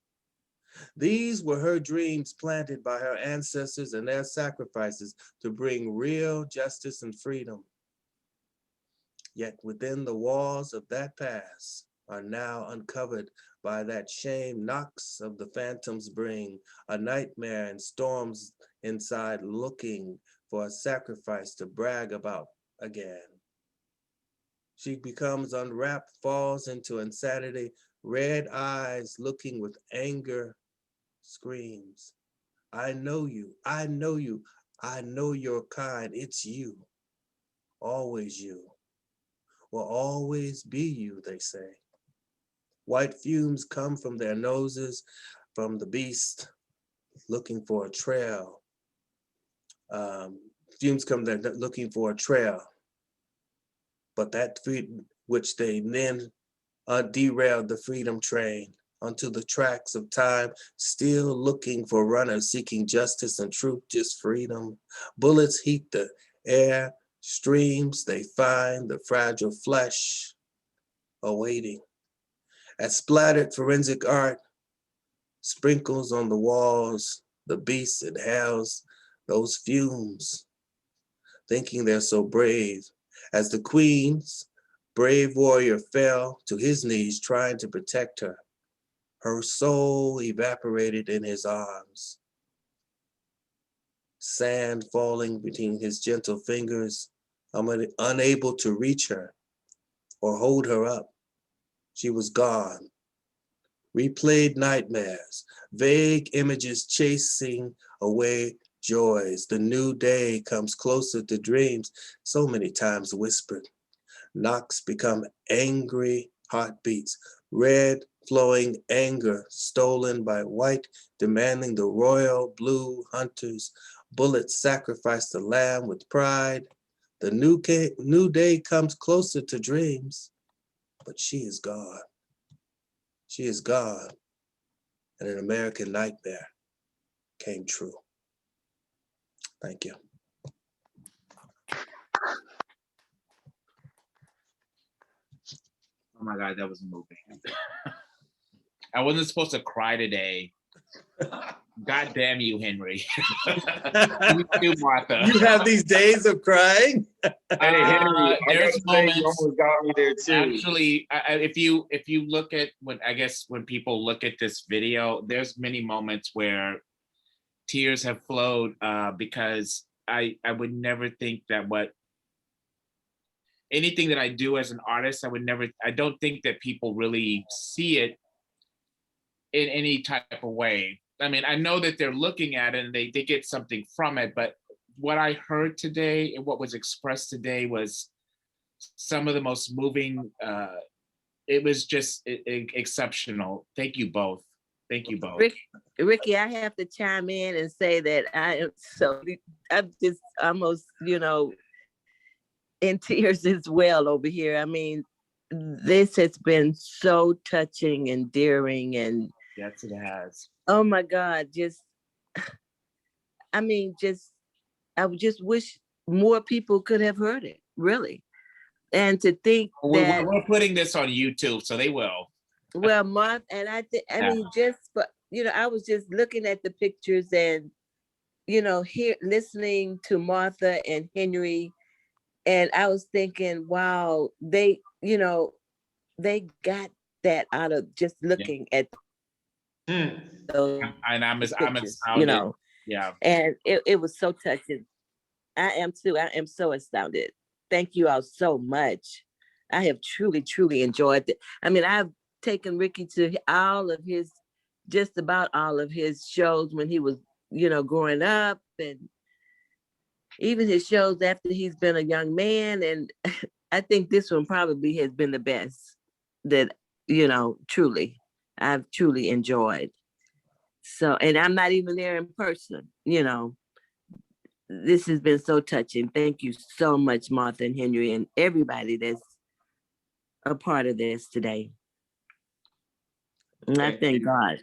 These were her dreams planted by her ancestors and their sacrifices to bring real justice and freedom. Yet within the walls of that past are now uncovered by that shame knocks of the phantoms bring, a nightmare and storms inside looking for a sacrifice to brag about again. She becomes unwrapped, falls into insanity, red eyes looking with anger, screams, I know you, I know you, I know your kind, it's you, always you, will always be you, they say. White fumes come from their noses, from the beast, looking for a trail. Fumes come there looking for a trail, but that which they then derailed the freedom train onto the tracks of time, still looking for runners seeking justice and truth, just freedom. Bullets heat the air, streams, they find the fragile flesh awaiting. As splattered forensic art sprinkles on the walls, the beast inhales those fumes, thinking they're so brave. As the queen's brave warrior fell to his knees trying to protect her, her soul evaporated in his arms. Sand falling between his gentle fingers, unable to reach her or hold her up. She was gone. Replayed nightmares, vague images chasing away joys. The new day comes closer to dreams, so many times whispered. Knocks become angry heartbeats, red flowing anger stolen by white, demanding the royal blue hunters. Bullets sacrifice the lamb with pride. The new day comes closer to dreams, but she is gone. She is gone, and an American nightmare came true. Thank you. Oh my God, that was moving. I wasn't supposed to cry today. God damn you, Henry. You too, Martha. You have these days of crying? Hey, Henry, there's moments. You almost got me there too. Actually, if you look at when people look at this video, there's many moments where tears have flowed because I would never think that anything that I do as an artist, I don't think that people really see it in any type of way. I mean, I know that they're looking at it and they get something from it, but what I heard today and what was expressed today was some of the most moving. It was just exceptional. Thank you both. Thank you both. Ricky, I have to chime in and say that I'm just almost, in tears as well over here. I mean, this has been so touching, endearing, and yes, it has. Oh my God, I would just wish more people could have heard it, really. And to think that we're putting this on YouTube, so they will. Well, Martha, and I mean, I was just looking at the pictures and, listening to Martha and Henry, and I was thinking, wow, they got that out of just looking at those and I'm pictures, astounded. Yeah. And it was so touching. I am too. I am so astounded. Thank you all so much. I have truly, truly enjoyed it. I mean, I've taken Ricky to just about all of his shows when he was, growing up, and even his shows after he's been a young man. And I think this one probably has been the best that, I've truly enjoyed. So, and I'm not even there in person, This has been so touching. Thank you so much, Martha and Henry, and everybody that's a part of this today. And I thank God.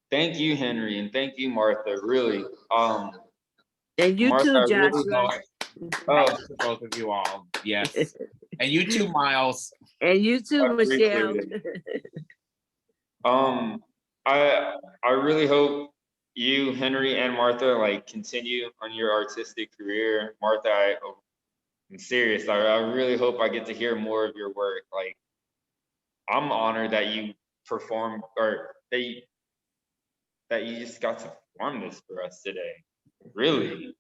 Thank you, Henry, and thank you, Martha. Really, And you Martha, too, I really Joshua. oh, To both of you all. Yes. And you too, Miles. And you too, I appreciate Michelle. it. I really hope you, Henry, and Martha like continue on your artistic career. Martha, I'm serious. I really hope I get to hear more of your work. Like, I'm honored that you performed, or that you just got to perform this for us today. Really.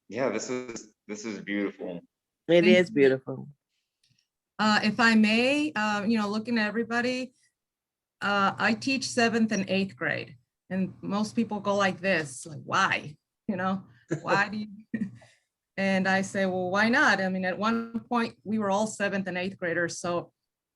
Yeah, this is beautiful. It Thank is you. beautiful. If I may, looking at everybody, I teach 7th and 8th grade, and most people go like this, like, why? Why do you? And I say, well, why not? I mean, at one point we were all 7th and 8th graders. So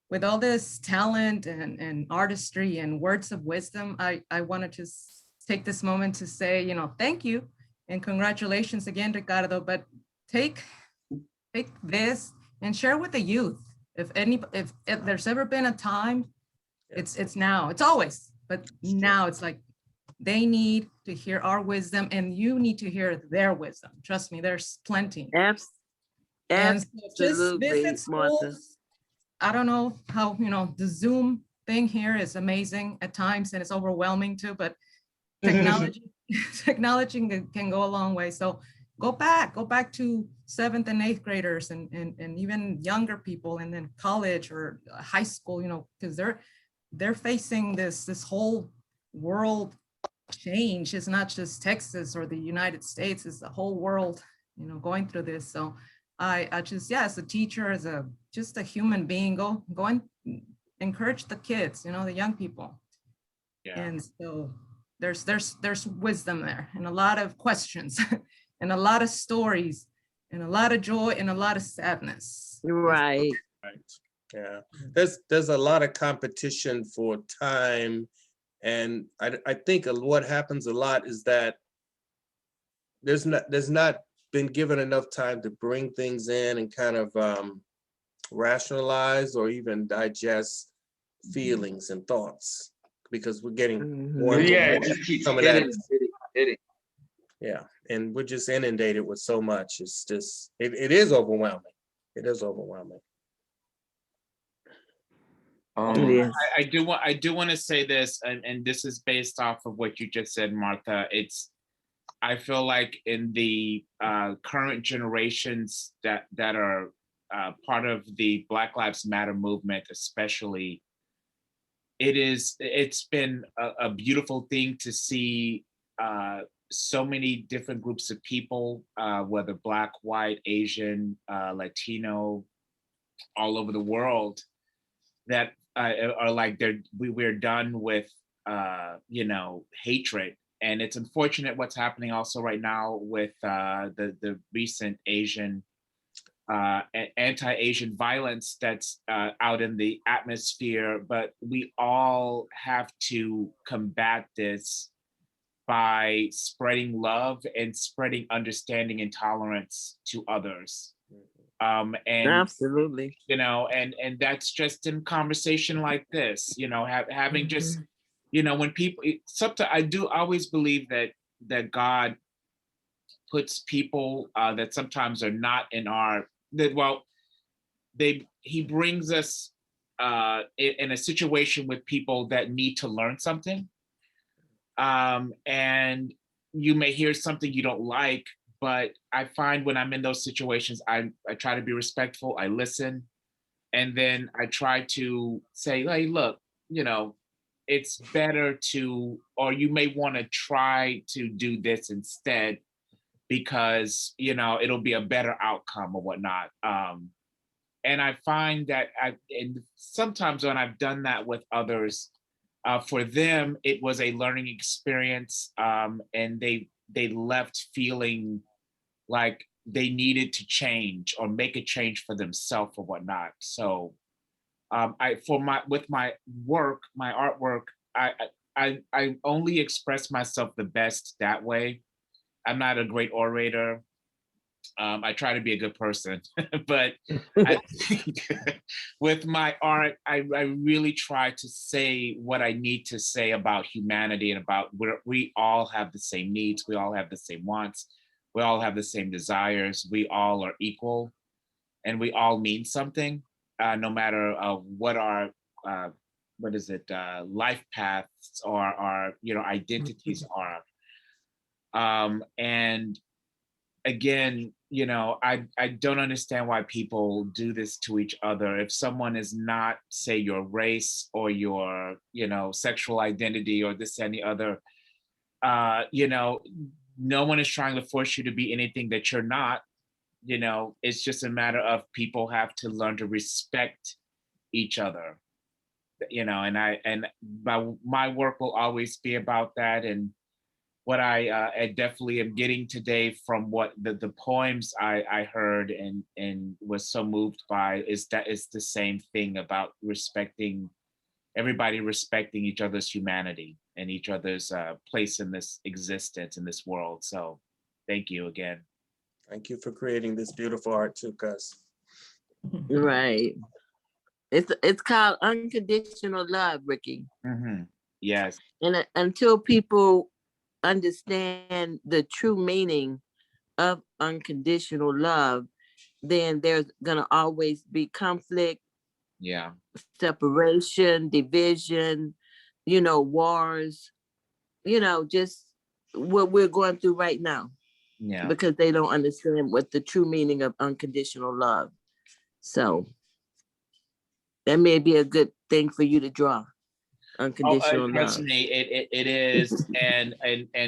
with all this talent and artistry and words of wisdom, I want to just take this moment to say, thank you and congratulations again, Ricardo, but take this and share with the youth. If there's ever been a time, it's now. It's always, but now it's like they need to hear our wisdom, and you need to hear their wisdom. Trust me, there's plenty. And so just visit schools. I don't know how, the Zoom thing here is amazing at times, and it's overwhelming too, but technology can go a long way. So go back to 7th and 8th graders and even younger people, and then college or high school, because they're facing this whole world change. It's not just Texas or the United States, it's the whole world, going through this. So I just, as a teacher, as just a human being, go and encourage the kids, the young people. Yeah. And so there's wisdom there, and a lot of questions and a lot of stories and a lot of joy and a lot of sadness. Right. Yeah. There's a lot of competition for time. And I think what happens a lot is that there's not been given enough time to bring things in and kind of rationalize or even digest feelings and thoughts, because we're getting more and Yeah, more it just keeps some of hitting. Yeah, and we're just inundated with so much. It's just it is overwhelming. It is overwhelming. I do want to say this, and this is based off of what you just said, Martha. I feel like in the current generations that are part of the Black Lives Matter movement, especially, it's been a beautiful thing to see so many different groups of people, whether Black, white, Asian, Latino, all over the world, that are like we're done with hatred. And it's unfortunate what's happening also right now with the recent anti-Asian violence that's out in the atmosphere. But we all have to combat this by spreading love and spreading understanding and tolerance to others. And absolutely, and that's just in conversation like this, having just, when people, sometimes I always believe that God puts people that sometimes are not in he brings us in a situation with people that need to learn something. And you may hear something you don't like, but I find when I'm in those situations, I try to be respectful, I listen, and then I try to say, hey, look, it's better or you may want to try to do this instead, because, it'll be a better outcome or whatnot. And I find that and sometimes when I've done that with others, for them, it was a learning experience, and they left feeling like they needed to change or make a change for themselves or whatnot. So with my work, my artwork, I only express myself the best that way. I'm not a great orator. I try to be a good person, but I think with my art, I really try to say what I need to say about humanity and about where we all have the same needs, we all have the same wants, we all have the same desires, we all are equal, and we all mean something, no matter what our life paths or our identities are. And again, I don't understand why people do this to each other. If someone is not, say, your race or your, sexual identity or this and the other, no one is trying to force you to be anything that you're not. It's just a matter of people have to learn to respect each other. And my work will always be about that. And what I definitely am getting today from what the poems I heard and was so moved by is that it's the same thing about everybody respecting each other's humanity and each other's place in this existence, in this world. So thank you again. Thank you for creating this beautiful art too, Gus. Right. It's called Unconditional Love, Ricky. Mm-hmm. Yes. And until people understand the true meaning of unconditional love, then there's gonna always be conflict, Yeah. separation, division, wars, just what we're going through right now. Yeah. Because they don't understand what the true meaning of unconditional love. So that may be a good thing for you to draw. Unconditional Trust love. me, it is, and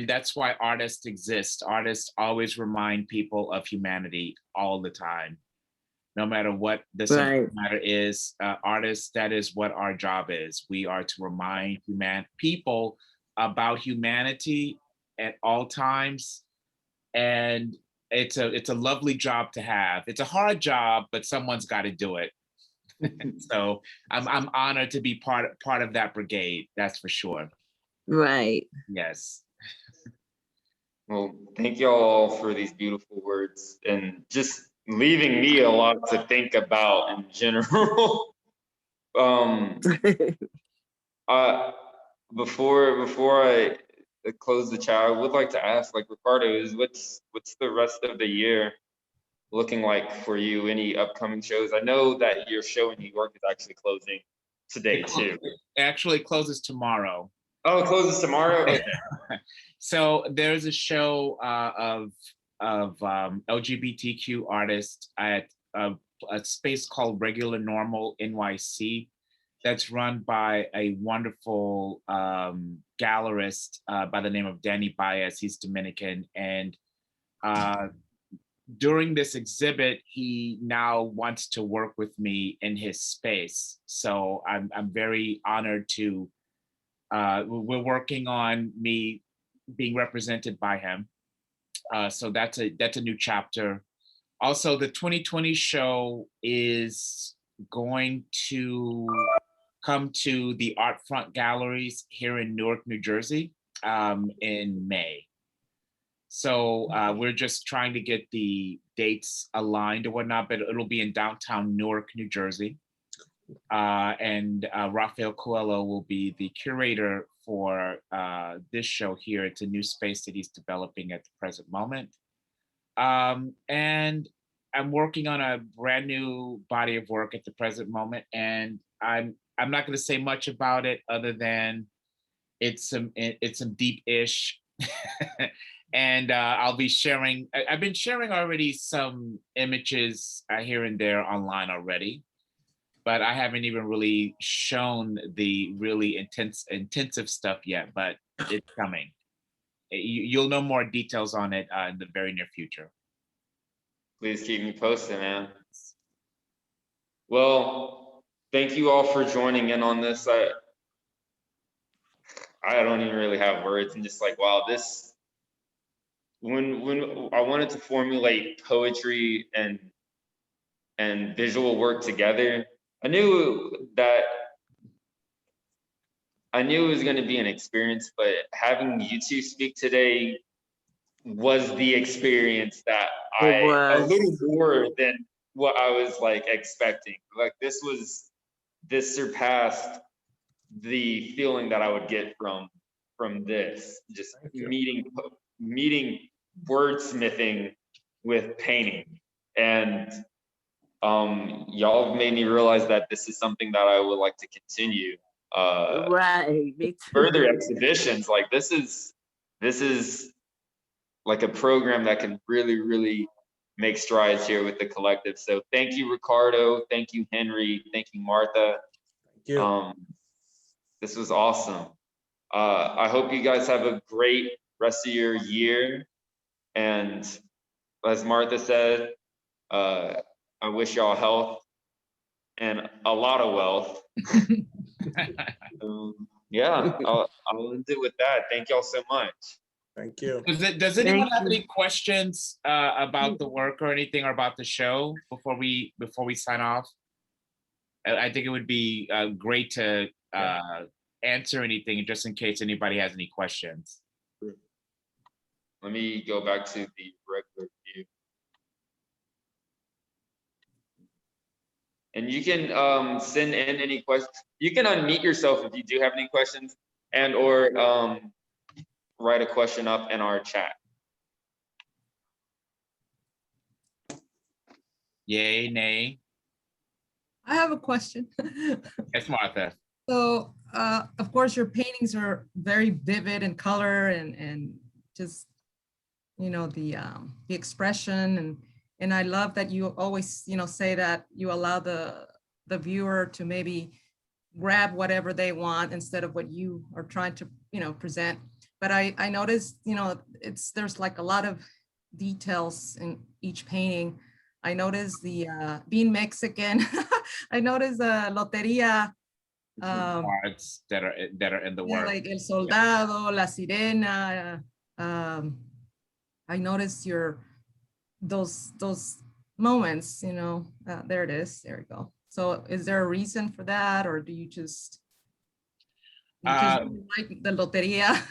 that's why artists exist. Artists always remind people of humanity all the time, no matter what the subject matter is. Artists, that is what our job is. We are to remind people about humanity at all times, and it's a lovely job to have. It's a hard job, but someone's got to do it. So I'm honored to be part of that brigade. That's for sure. Right. Yes. Well, thank you all for these beautiful words and just leaving me a lot to think about in general. Before I close the chat, I would like to ask, like, Ricardo, what's the rest of the year looking like for you? Any upcoming shows? I know that your show in New York is actually closing today too. It actually closes tomorrow. Oh, it closes tomorrow. Okay. So there's a show of LGBTQ artists at a space called Regular Normal NYC. That's run by a wonderful gallerist by the name of Danny Baez. He's Dominican, and during this exhibit, he now wants to work with me in his space. So I'm very honored to. We're working on me being represented by him. So that's a new chapter. Also, the 2020 show is going to come to the Art Front Galleries here in Newark, New Jersey, in May. So we're just trying to get the dates aligned or whatnot, but it'll be in downtown Newark, New Jersey. And Rafael Coelho will be the curator for this show here. It's a new space that he's developing at the present moment. And I'm working on a brand new body of work at the present moment, and I'm not going to say much about it other than it's some deep-ish. And I'll be sharing. I've been sharing already some images here and there online already, but I haven't even really shown the really intensive stuff yet. But it's coming. You'll know more details on it in the very near future. Please keep me posted, man. Well, thank you all for joining in on this. I don't even really have words. I'm just like, wow, this. When I wanted to formulate poetry and visual work together, I knew I knew it was going to be an experience, but having you two speak today was the experience that It a was. little more than what I was like expecting. Like this surpassed the feeling that I would get from this, just Thank you. meeting wordsmithing with painting. And y'all have made me realize that this is something that I would like to continue. Right, me too. Further exhibitions, like this is like a program that can really make strides here with the collective. So thank you, Ricardo. Thank you, Henry. Thank you, Martha. Thank you. This was awesome. I hope you guys have a great rest of your year. And as Martha said, I wish y'all health and a lot of wealth. Yeah, I'll end it with that. Thank y'all so much. Thank you. Does anyone Thank have you. any questions about the work or anything, or about the show before we sign off? I think it would be great to answer anything just in case anybody has any questions. Let me go back to the regular view. And you can send in any questions. You can unmute yourself if you do have any questions, and or write a question up in our chat. Yay, nay? I have a question. Yes, Martha. So, of course, your paintings are very vivid in color and just, you know, the expression, and I love that you always, you know, say that you allow the viewer to maybe grab whatever they want instead of what you are trying to, you know, present. But I noticed, you know, there's like a lot of details in each painting. I noticed the being Mexican. I noticed the loteria. Cards that are in the Yeah, work. like El Soldado, La Sirena. I noticed those moments, you know. There it is. There we go. So is there a reason for that, or do you just really like the loteria?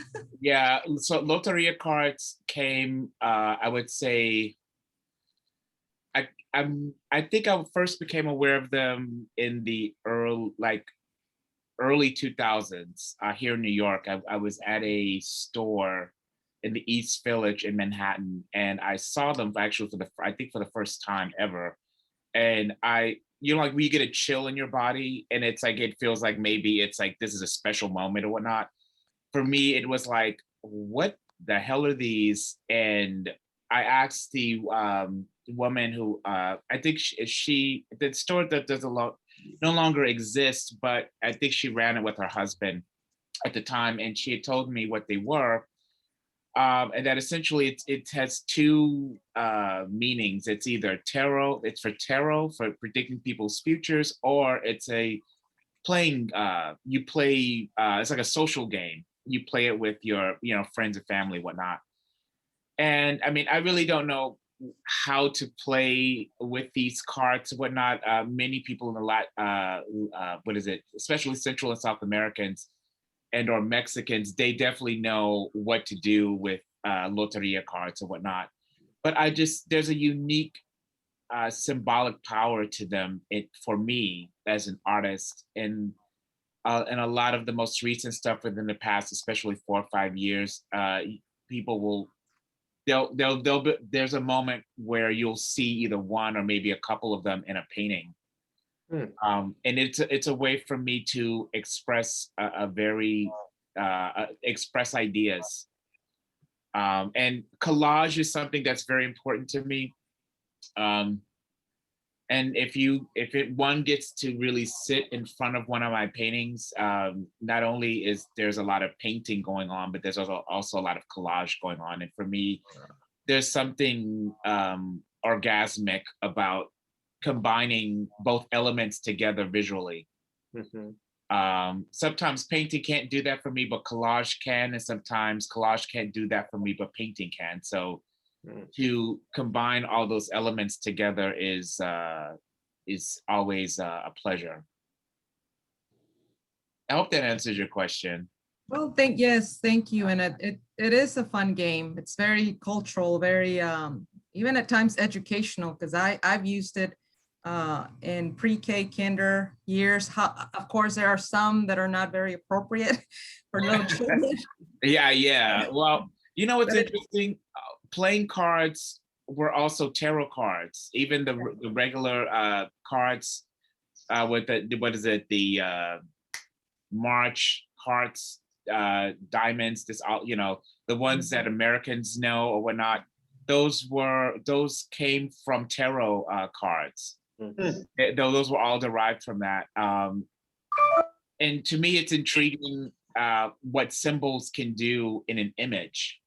Yeah, so loteria cards came, I would say, I think I first became aware of them in the early 2000s here in New York. I was at a store in the East Village in Manhattan, and I saw them actually for the first time ever. And you know, like when you get a chill in your body, and it's like it feels like maybe it's like this is a special moment or whatnot. For me, it was like, what the hell are these? And I asked the woman who I think the store that does no longer exists, but I think she ran it with her husband at the time, and she had told me what they were. And that essentially it has two meanings. It's either tarot, it's for tarot, for predicting people's futures, or it's a playing, you play, it's like a social game. You play it with your, you know, friends and family, whatnot. And I mean, I really don't know how to play with these cards, whatnot. Many people in especially Central and South Americans and or Mexicans, they definitely know what to do with loteria cards and whatnot. But there's a unique symbolic power to them for me as an artist. And a lot of the most recent stuff within the past, especially 4 or 5 years, people will, there's a moment where you'll see either one or maybe a couple of them in a painting. And it's a way for me to express express ideas. And collage is something that's very important to me. And if one gets to really sit in front of one of my paintings, not only is there's a lot of painting going on, but there's also a lot of collage going on. And for me, there's something orgasmic about combining both elements together visually. Sometimes painting can't do that for me, but collage can, and sometimes collage can't do that for me, but painting can. So to combine all those elements together is always a pleasure. I hope that answers your question. Well, yes, thank you. And it is a fun game. It's very cultural, very even at times educational, because I've used it in pre-K kinder years. Of course, there are some that are not very appropriate for little children. Yeah. Well, you know what's interesting? Playing cards were also tarot cards. Even the regular cards with what is it? The March hearts, diamonds, the ones that Americans know or whatnot. Those came from tarot cards. Those were all derived from that. And to me, it's intriguing what symbols can do in an image.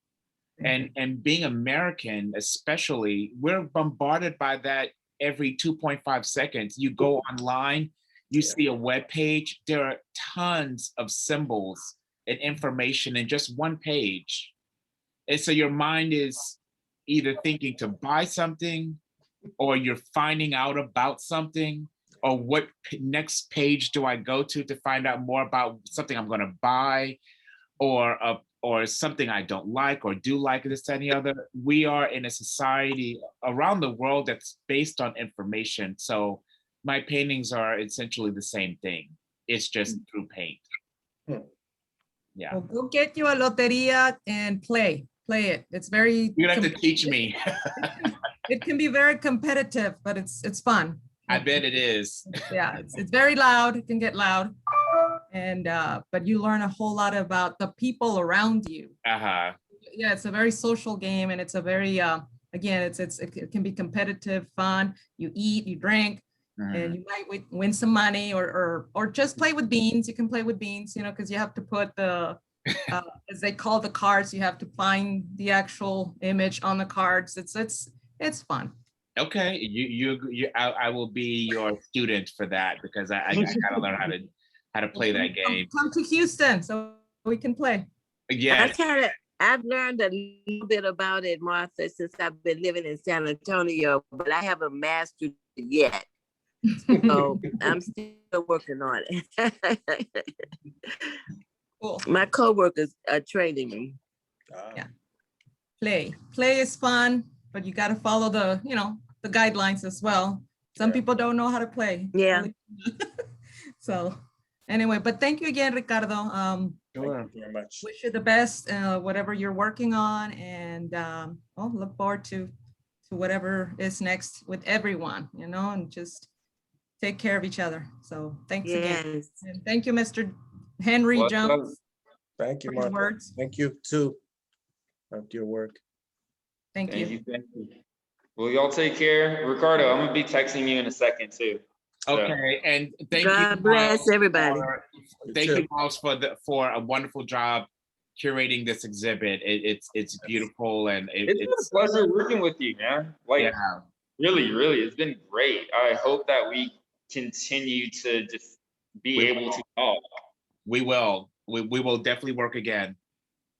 And being American, especially, we're bombarded by that every 2.5 seconds. You go online, you see a web page, there are tons of symbols and information in just one page. And so your mind is either thinking to buy something, or you're finding out about something, or what next page do I go to find out more about something I'm going to buy, or something I don't like or do like, this, that, and the other. We are in a society around the world that's based on information. So my paintings are essentially the same thing. It's just through paint. Yeah. Well, go get you a loteria and play it. It's very. You're gonna have to teach me. It can be very competitive, but it's fun. I bet it is. Yeah, it's very loud. It can get loud. And but you learn a whole lot about the people around you. Uh-huh. Yeah, it's a very social game, and it's a very again, it can be competitive, fun. You eat, you drink, and you might win some money, or just play with beans. You can play with beans, because you have to put the as they call the cards, you have to find the actual image on the cards. It's fun. Okay, I will be your student for that, because I gotta learn how to play that game. Come to Houston so we can play. Yeah. I've learned a little bit about it, Martha, since I've been living in San Antonio, but I haven't mastered it yet. So I'm still working on it. Cool. My coworkers are training me. Yeah. Play is fun, but you got to follow the guidelines as well. Some people don't know how to play. Yeah. So anyway, but thank you again, Ricardo. Sure. Thank you very much. Wish you the best, whatever you're working on, and look forward to whatever is next with everyone, and just take care of each other. So thanks again. And thank you, Mr. Henry Jones. Thank you, for your Martha. words. Thank you too. Thank your work. Thank you. Thank you. Well, y'all take care. Ricardo, I'm gonna be texting you in a second too. Okay, and thank you. God bless everybody. Thank you, Miles, for a wonderful job curating this exhibit. It's beautiful, and it's been a pleasure working with you, man. Really, it's been great. I hope that we continue to just be able to talk. We will. We will definitely work again.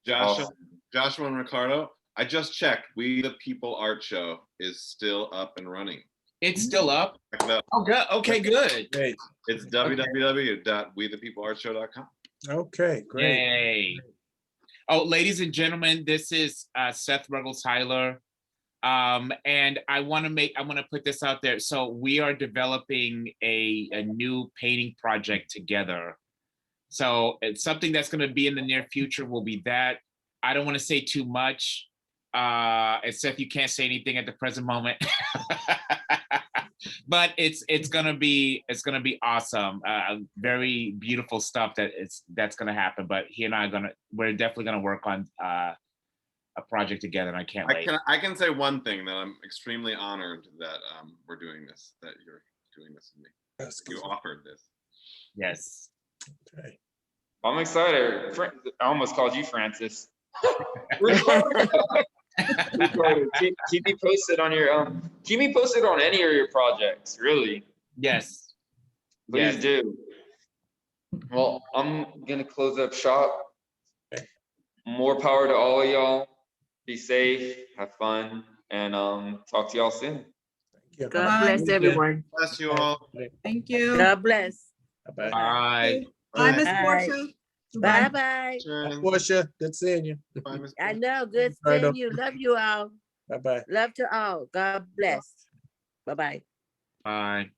Joshua and Ricardo, I just checked. We the People art show is still up and running. It's still up? Check it out. Oh, good. Okay, good. Great. It's www.wethepeopleartshow.com. Okay, great. Yay. Oh, ladies and gentlemen, this is Seth Ruggles Tyler. And I want to put this out there. So we are developing a new painting project together. So it's something that's going to be in the near future will be that. I don't want to say too much. And Seth, you can't say anything at the present moment. But it's gonna be awesome. Very beautiful stuff that's gonna happen. But he and I we're definitely gonna work on a project together, and I can't wait. I can say one thing, that I'm extremely honored that we're doing this, that you're doing this with me. You offered this. Yes. Okay. I'm excited. I almost called you Francis. Keep me posted on your keep me posted on any of your projects, really. Yes. Please do. Well, I'm gonna close up shop. More power to all of y'all. Be safe, have fun, and talk to y'all soon. Thank you. God bless everyone. Bless you all. Thank you. God bless. Bye-bye. Bye. Bye, Miss Bye. Portia. Bye Bye. bye. Sharon, Portia, good seeing you. bye, Ms. I Portia. know. Good Right seeing up. you. Love you all. Bye-bye. Love to all. God bless. Bye bye. Bye.